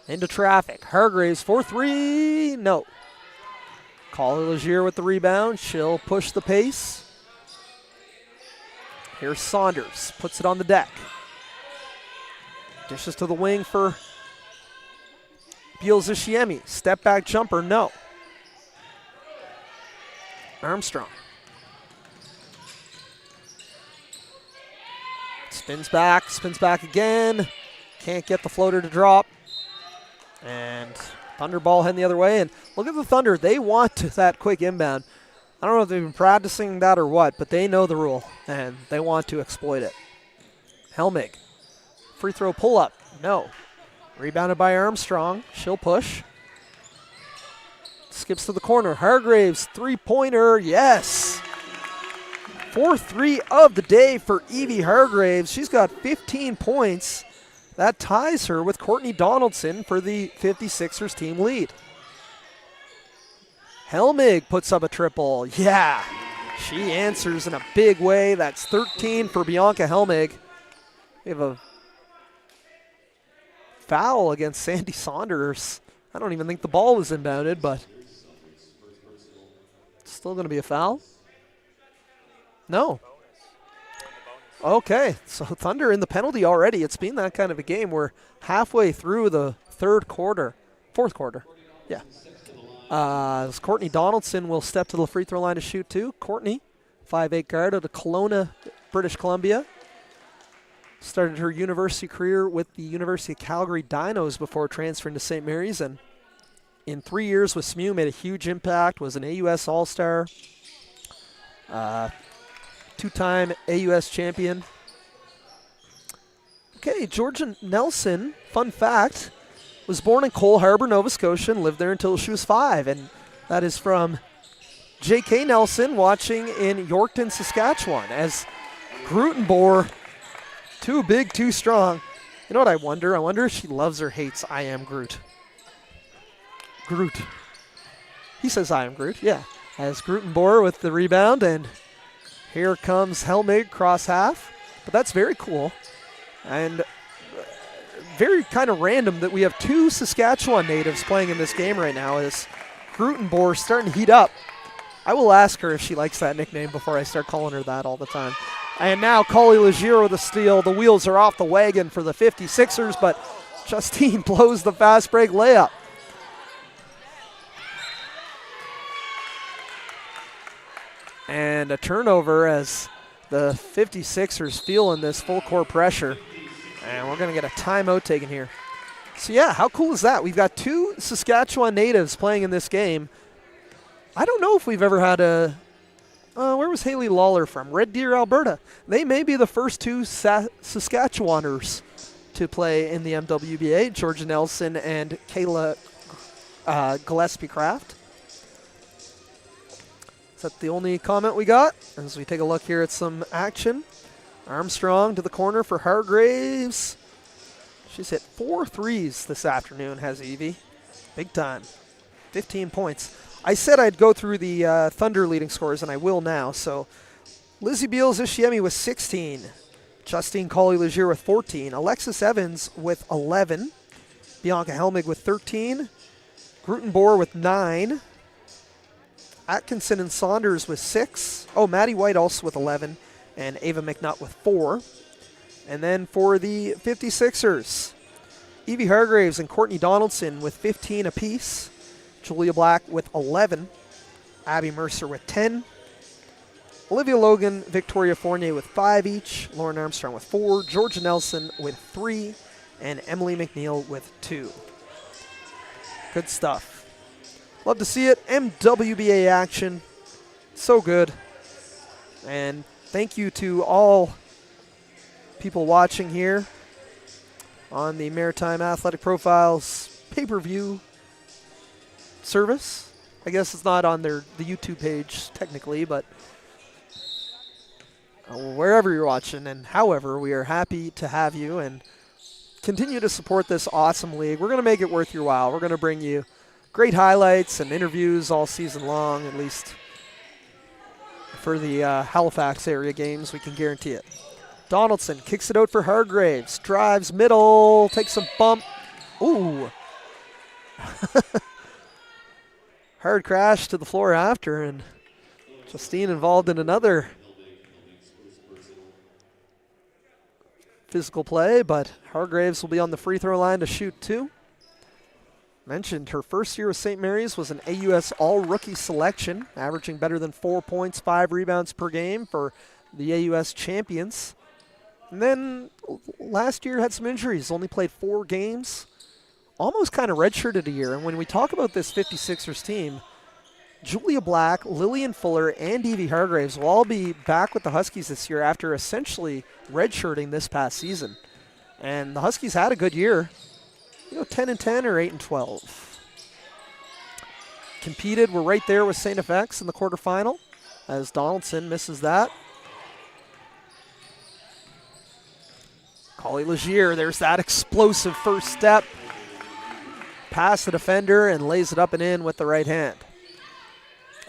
into traffic. Hargraves for three. No. Collie Legier with the rebound. She'll push the pace. Here's Saunders. Puts it on the deck. Dishes to the wing for Bielzishiemi. Step back jumper. No. Armstrong. Spins back again. Can't get the floater to drop. And Thunder ball heading the other way. And look at the Thunder. They want that quick inbound. I don't know if they've been practicing that or what, but they know the rule, and they want to exploit it. Helmig. Free throw pull-up. No. Rebounded by Armstrong. She'll push. Skips to the corner. Hargraves, three-pointer. Yes. 4-3 of the day for Evie Hargraves. She's got 15 points. That ties her with Courtney Donaldson for the 56ers team lead. Helmig puts up a triple. Yeah. She answers in a big way. That's 13 for Bianca Helmig. We have a foul against Sandy Saunders. I don't even think the ball was inbounded, but still going to be a foul? No. Okay, so Thunder in the penalty already. It's been that kind of a game. We're halfway through the fourth quarter. Yeah. Courtney Donaldson will step to the free throw line to shoot too. Courtney, 5'8" guard out of Kelowna, British Columbia. Started her university career with the University of Calgary Dinos before transferring to St. Mary's, and in 3 years with SMU made a huge impact, was an AUS All-Star, two-time AUS champion. Okay, Georgia Nelson, fun fact, was born in Cole Harbour, Nova Scotia, and lived there until she was 5. And that is from J.K. Nelson watching in Yorkton, Saskatchewan, as Grutenbohr, too big, too strong. You know what I wonder? I wonder if she loves or hates I Am Groot. Groot. He says I Am Groot, yeah. As Grutenbohr with the rebound, and here comes Helmig cross half. But that's very cool. And very kind of random that we have two Saskatchewan natives playing in this game right now, as Grutenbohr starting to heat up. I will ask her if she likes that nickname before I start calling her that all the time. And now Collie Legier with a steal. The wheels are off the wagon for the 56ers, but Justine blows the fast break layup. And a turnover as the 56ers feeling this full court pressure. And we're going to get a timeout taken here. So, yeah, how cool is that? We've got two Saskatchewan natives playing in this game. I don't know if we've ever had a where was Haley Lawler from? Red Deer, Alberta. They may be the first two Saskatchewaners to play in the MWBA, Georgia Nelson and Kayla Gillespie Craft. Is that the only comment we got? As we take a look here at some action. Armstrong to the corner for Hargraves. She's hit 4 threes this afternoon, has Evie. Big time. 15 points. I said I'd go through the Thunder leading scorers, and I will now. So Lizzie Bielzishiemi with 16. Justine Collie Legier with 14. Alexis Evans with 11. Bianca Helmig with 13. Grutenbohr with 9. Atkinson and Saunders with 6. Oh, Maddie White also with 11. And Ava McNutt with 4. And then for the 56ers, Evie Hargraves and Courtney Donaldson with 15 apiece. Julia Black with 11. Abby Mercer with 10. Olivia Logan, Victoria Fournier with 5 each. Lauren Armstrong with 4. Georgia Nelson with 3. And Emily McNeil with 2. Good stuff. Love to see it. MWBA action. So good. And thank you to all people watching here on the Maritime Athletic Profiles pay-per-view service. I guess it's not on the YouTube page technically, but wherever you're watching and however, we are happy to have you and continue to support this awesome league. We're going to make it worth your while. We're going to bring you great highlights and interviews all season long, at least for the Halifax area games. We can guarantee it. Donaldson kicks it out for Hargraves. Drives middle, takes a bump. Ooh. Hard crash to the floor after, and Justine involved in another physical play, but Hargraves will be on the free throw line to shoot 2. Mentioned her first year with St. Mary's was an AUS all-rookie selection, averaging better than 4 points, 5 rebounds per game for the AUS champions. And then last year had some injuries, only played 4 games, almost kind of redshirted a year. And when we talk about this 56ers team, Julia Black, Lillian Fuller, and Evie Hargraves will all be back with the Huskies this year after essentially redshirting this past season. And the Huskies had a good year, 10-10 or 8-12. Competed, we're right there with St. FX in the quarterfinal as Donaldson misses that. Collie Legier, there's that explosive first step. Past the defender and lays it up and in with the right hand.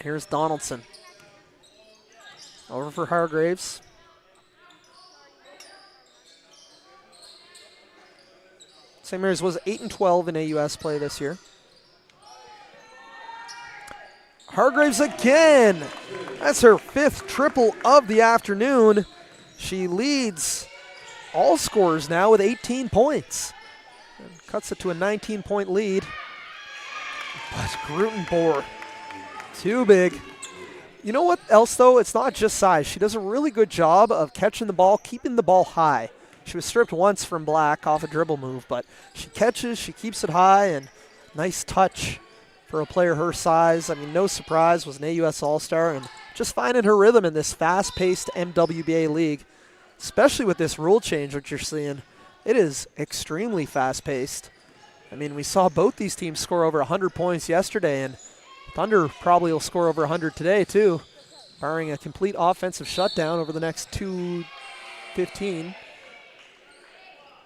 Here's Donaldson. Over for Hargraves. St. Mary's was 8-12 in AUS play this year. Hargraves again. That's her 5th triple of the afternoon. She leads all scorers now with 18 points. And cuts it to a 19-point lead. But Grutenbohr, too big. You know what else, though? It's not just size. She does a really good job of catching the ball, keeping the ball high. She was stripped once from Black off a dribble move, but she catches, she keeps it high, and nice touch for a player her size. I mean, no surprise, was an AUS All-Star, and just finding her rhythm in this fast-paced MWBA league, especially with this rule change, which you're seeing. It is extremely fast-paced. I mean, we saw both these teams score over 100 points yesterday, and Thunder probably will score over 100 today, too, barring a complete offensive shutdown over the next 2:15.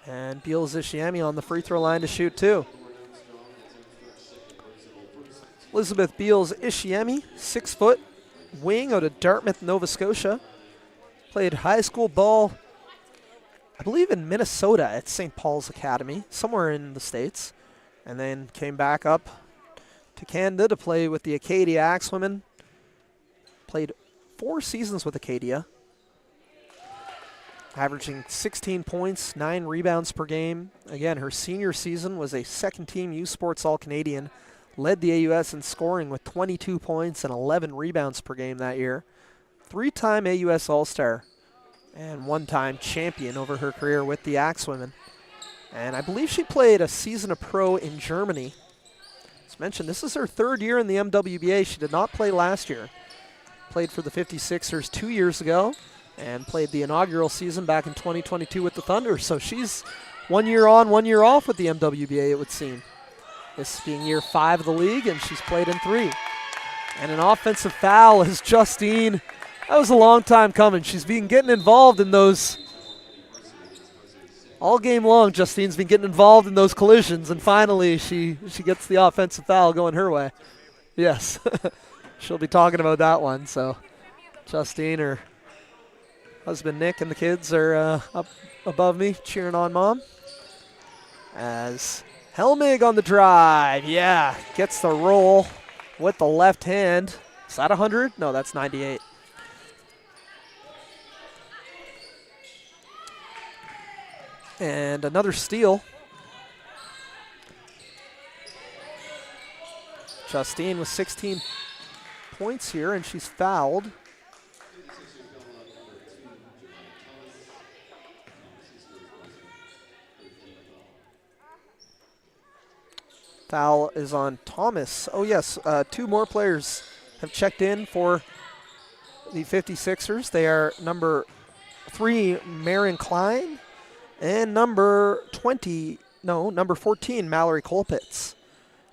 And Beals Ishiemi on the free throw line to shoot 2. Elizabeth Beals Ishiemi, 6 foot, wing out of Dartmouth, Nova Scotia. Played high school ball, I believe in Minnesota at St. Paul's Academy, somewhere in the States. And then came back up to Canada to play with the Acadia Axewomen. Played 4 seasons with Acadia. Averaging 16 points, 9 rebounds per game. Again, her senior season was a second-team U Sports All-Canadian. Led the AUS in scoring with 22 points and 11 rebounds per game that year. 3-time AUS All-Star and 1-time champion over her career with the Axewomen. And I believe she played a season of pro in Germany. As mentioned, this is her 3rd year in the MWBA. She did not play last year. Played for the 56ers 2 years ago, and played the inaugural season back in 2022 with the Thunder. So she's 1 year on, 1 year off with the MWBA, it would seem. This being year 5 of the league, and she's played in 3. And an offensive foul is Justine. That was a long time coming. She's been getting involved in those. All game long, Justine's been getting involved in those collisions, and finally she gets the offensive foul going her way. Yes, she'll be talking about that one. So Justine, her husband Nick, and the kids are up above me cheering on Mom as Helmig on the drive. Yeah, gets the roll with the left hand. Is that 100? No, that's 98. And another steal. Justine with 16 points here, and she's fouled. Foul is on Thomas. Oh, yes, 2 more players have checked in for the 56ers. They are number 3, Marin Klein, and number 14, Mallory Colpitz.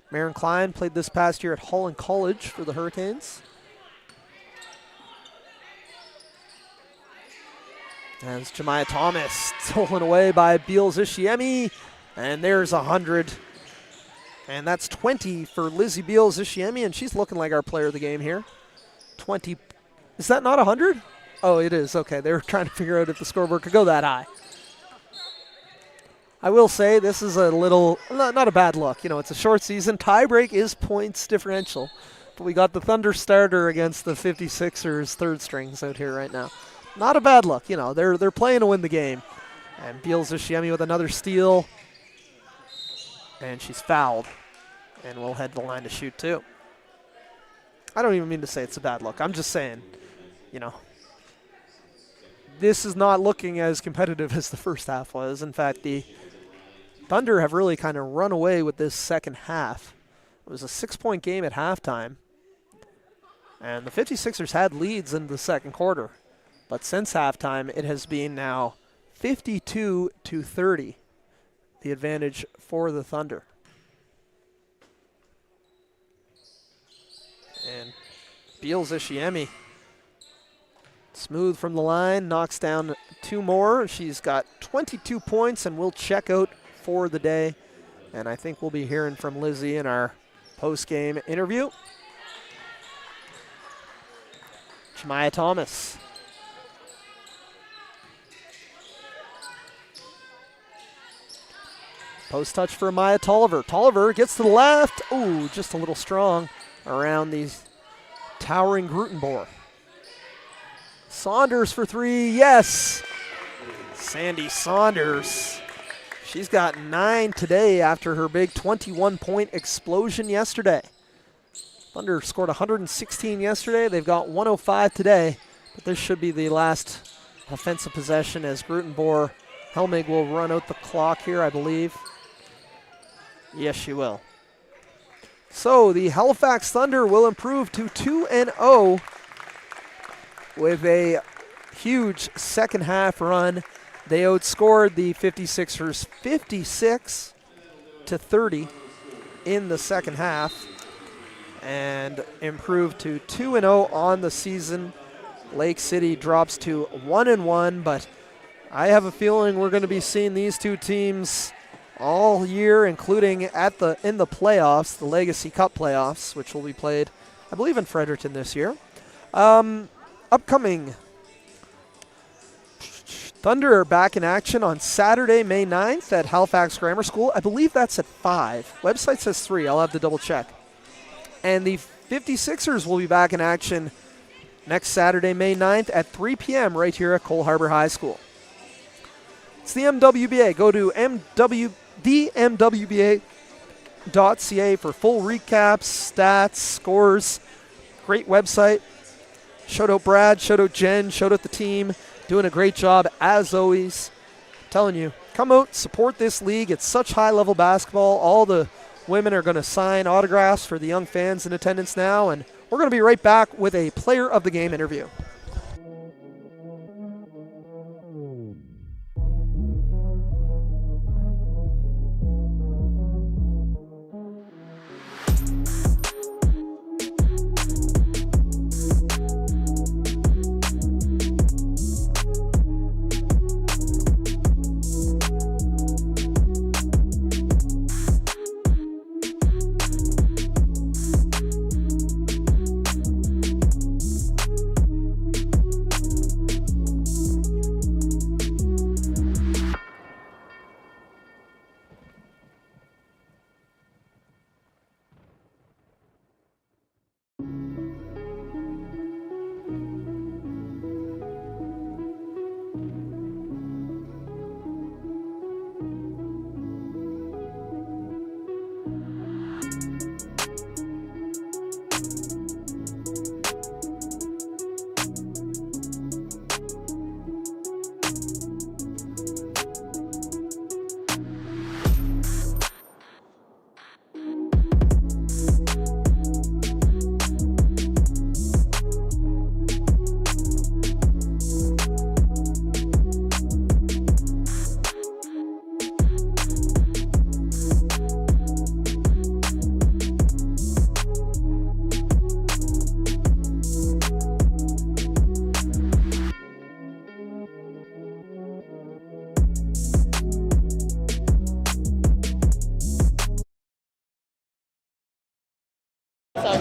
Marin Klein played this past year at Holland College for the Hurricanes. As Jemiah Thomas stolen away by Beals Ishiemi, and there's 100. And that's 20 for Lizzie Beals Ishiemi, and she's looking like our player of the game here. 20. Is that not 100? Oh, it is. Okay, they were trying to figure out if the scoreboard could go that high. I will say this is a little, not a bad look. You know, it's a short season. Tiebreak is points differential. But we got the Thunder starter against the 56ers third strings out here right now. Not a bad look. You know, they're playing to win the game. And Beals Ishiemi with another steal. And she's fouled. And we'll head to the line to shoot too. I don't even mean to say it's a bad look. I'm just saying, you know, this is not looking as competitive as the first half was. In fact, the Thunder have really kind of run away with this second half. It was a 6-point game at halftime. And the 56ers had leads in the second quarter. But since halftime, it has been now 52-30, the advantage for the Thunder. And Beals Ishiemi, smooth from the line, knocks down 2 more. She's got 22 points and will check out for the day. And I think we'll be hearing from Lizzie in our post-game interview. Jemiah Thomas. Post touch for Maya Tolliver. Tolliver gets to the left. Ooh, just a little strong around the towering Grutenbohr. Saunders for 3, yes. Sandy Saunders. She's got 9 today after her big 21-point explosion yesterday. Thunder scored 116 yesterday. They've got 105 today, but this should be the last offensive possession as Grutenbohr. Helmig will run out the clock here, I believe. Yes, she will. So the Halifax Thunder will improve to 2-0 with a huge second half run. They outscored the 56ers 56-30 in the second half and improved to 2-0 on the season. Lake City drops to 1-1, but I have a feeling we're going to be seeing these two teams all year, including in the playoffs, the Legacy Cup playoffs, which will be played, I believe, in Fredericton this year. Upcoming, Thunder are back in action on Saturday, May 9th at Halifax Grammar School. I believe that's at 5. Website says 3. I'll have to double check. And the 56ers will be back in action next Saturday, May 9th at 3 p.m. right here at Cole Harbour High School. It's the MWBA. Go to themwba.ca for full recaps, stats, scores. Great website. Shout out Brad, shout out Jen, shout out the team. Doing a great job as always. I'm telling you, come out, support this league. It's such high-level basketball. All the women are going to sign autographs for the young fans in attendance now, and we're going to be right back with a player of the game interview.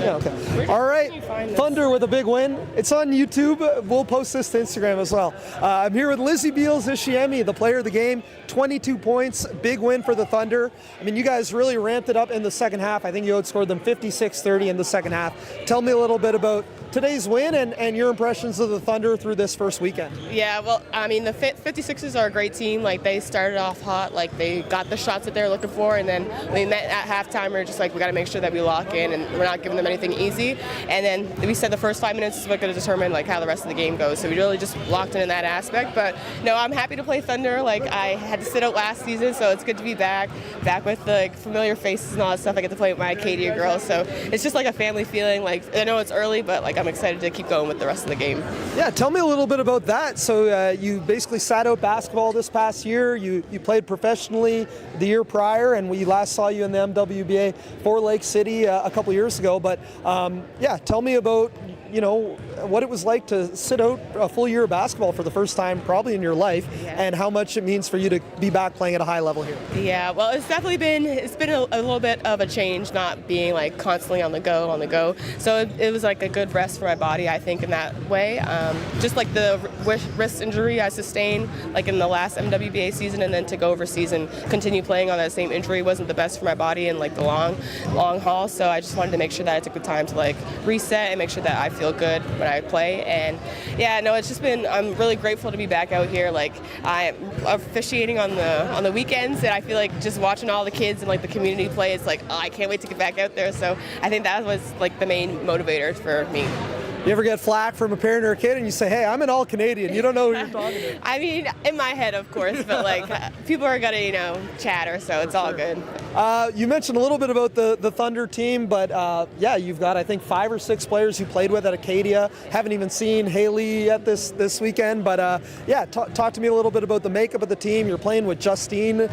all good. Yeah, okay. All right, Thunder with a big win. It's on YouTube. We'll post this to Instagram as well. I'm here with Lizzie Beals-Ishiemi, the player of the game. 22 points, big win for the Thunder. I mean, you guys really ramped it up in the second half. I think you outscored them 56-30 in the second half. Tell me a little bit about today's win and your impressions of the Thunder through this first weekend. Yeah, well, I mean, the 56ers are a great team. Like, they started off hot. Like, they got the shots that they were looking for, and then we met at halftime. We were just like, we got to make sure that we lock in, and we're not giving them anything easy. And then we said the first 5 minutes is what's going to determine, like, how the rest of the game goes. So we really just locked in that aspect. But, no, I'm happy to play Thunder. Like, I had to sit out last season, so it's good to be back with the like, familiar faces and all that stuff. I get to play with my Acadia girls, so it's just like a family feeling. Like, I know it's early, but like I'm excited to keep going with the rest of the game. Yeah, tell me a little bit about that. So you basically sat out basketball this past year. You played professionally the year prior, and we last saw you in the MWBA for Lake City a couple years ago. But yeah, tell me about what it was like to sit out a full year of basketball for the first time probably in your life, and how much it means for you to be back playing at a high level here. Yeah, well, it's definitely been a little bit of a change, not being like constantly on the go. So it was like a good rest for my body, I think, in that way. Just like the wrist injury I sustained like in the last MWBA season, and then to go overseas and continue playing on that same injury wasn't the best for my body in like the long haul. So I just wanted to make sure that I took the time to like reset and make sure that I feel good when I play. And yeah, no, it's just been, I'm really grateful to be back out here. Like, I'm officiating on the weekends, and I feel like just watching all the kids and like the community play, it's like, oh, I can't wait to get back out there. So I think that was like the main motivator for me. You ever get flack from a parent or a kid and you say, hey, I'm an all-Canadian, you don't know who you're talking to? I mean, in my head, of course, but like people are gonna, chatter, so it's all good. You mentioned a little bit about the Thunder team, but yeah, you've got, I think, 5 or 6 players you played with at Acadia. Haven't even seen Haley yet this weekend, but yeah, talk to me a little bit about the makeup of the team. You're playing with Justine.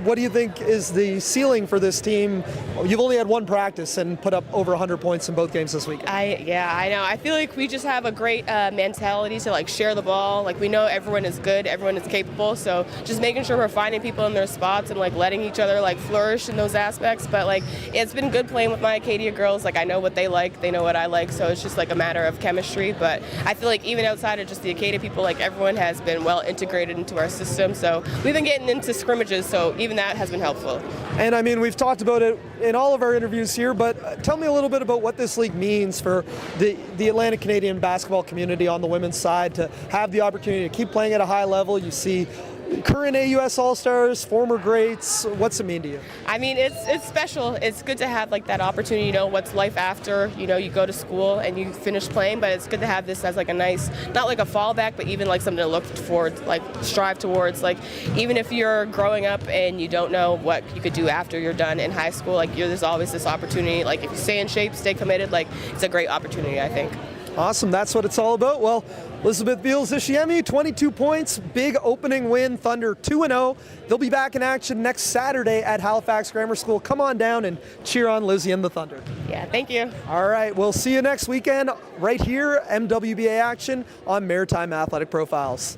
What do you think is the ceiling for this team? You've only had one practice and put up over 100 points in both games this weekend. I know. I feel like we just have a great mentality to like share the ball. Like, we know everyone is good, everyone is capable, so just making sure we're finding people in their spots and like letting each other like flourish in those aspects. But like, it's been good playing with my Acadia girls. Like, I know what they like, they know what I like, so it's just like a matter of chemistry. But I feel like even outside of just the Acadia people, like everyone has been well integrated into our system. So we've been getting into scrimmages, so even that has been helpful. And I mean, we've talked about it in all of our interviews here, but tell me a little bit about what this league means for the Atlantic Canadian basketball community on the women's side to have the opportunity to keep playing at a high level. You see current AUS All-Stars, former greats. What's it mean to you? I mean, it's special. It's good to have like that opportunity, what's life after, you go to school and you finish playing, but it's good to have this as like a nice, not like a fallback, but even like something to look forward, like strive towards. Like, even if you're growing up and you don't know what you could do after you're done in high school, like there's always this opportunity. Like, if you stay in shape, stay committed, like it's a great opportunity, I think. Awesome, that's what it's all about. Well, Elizabeth Beals-Ishiemi, 22 points, big opening win, Thunder 2-0. They'll be back in action next Saturday at Halifax Grammar School. Come on down and cheer on Lizzie and the Thunder. Yeah, thank you. All right, we'll see you next weekend right here, MWBA action on Maritime Athletic Profiles.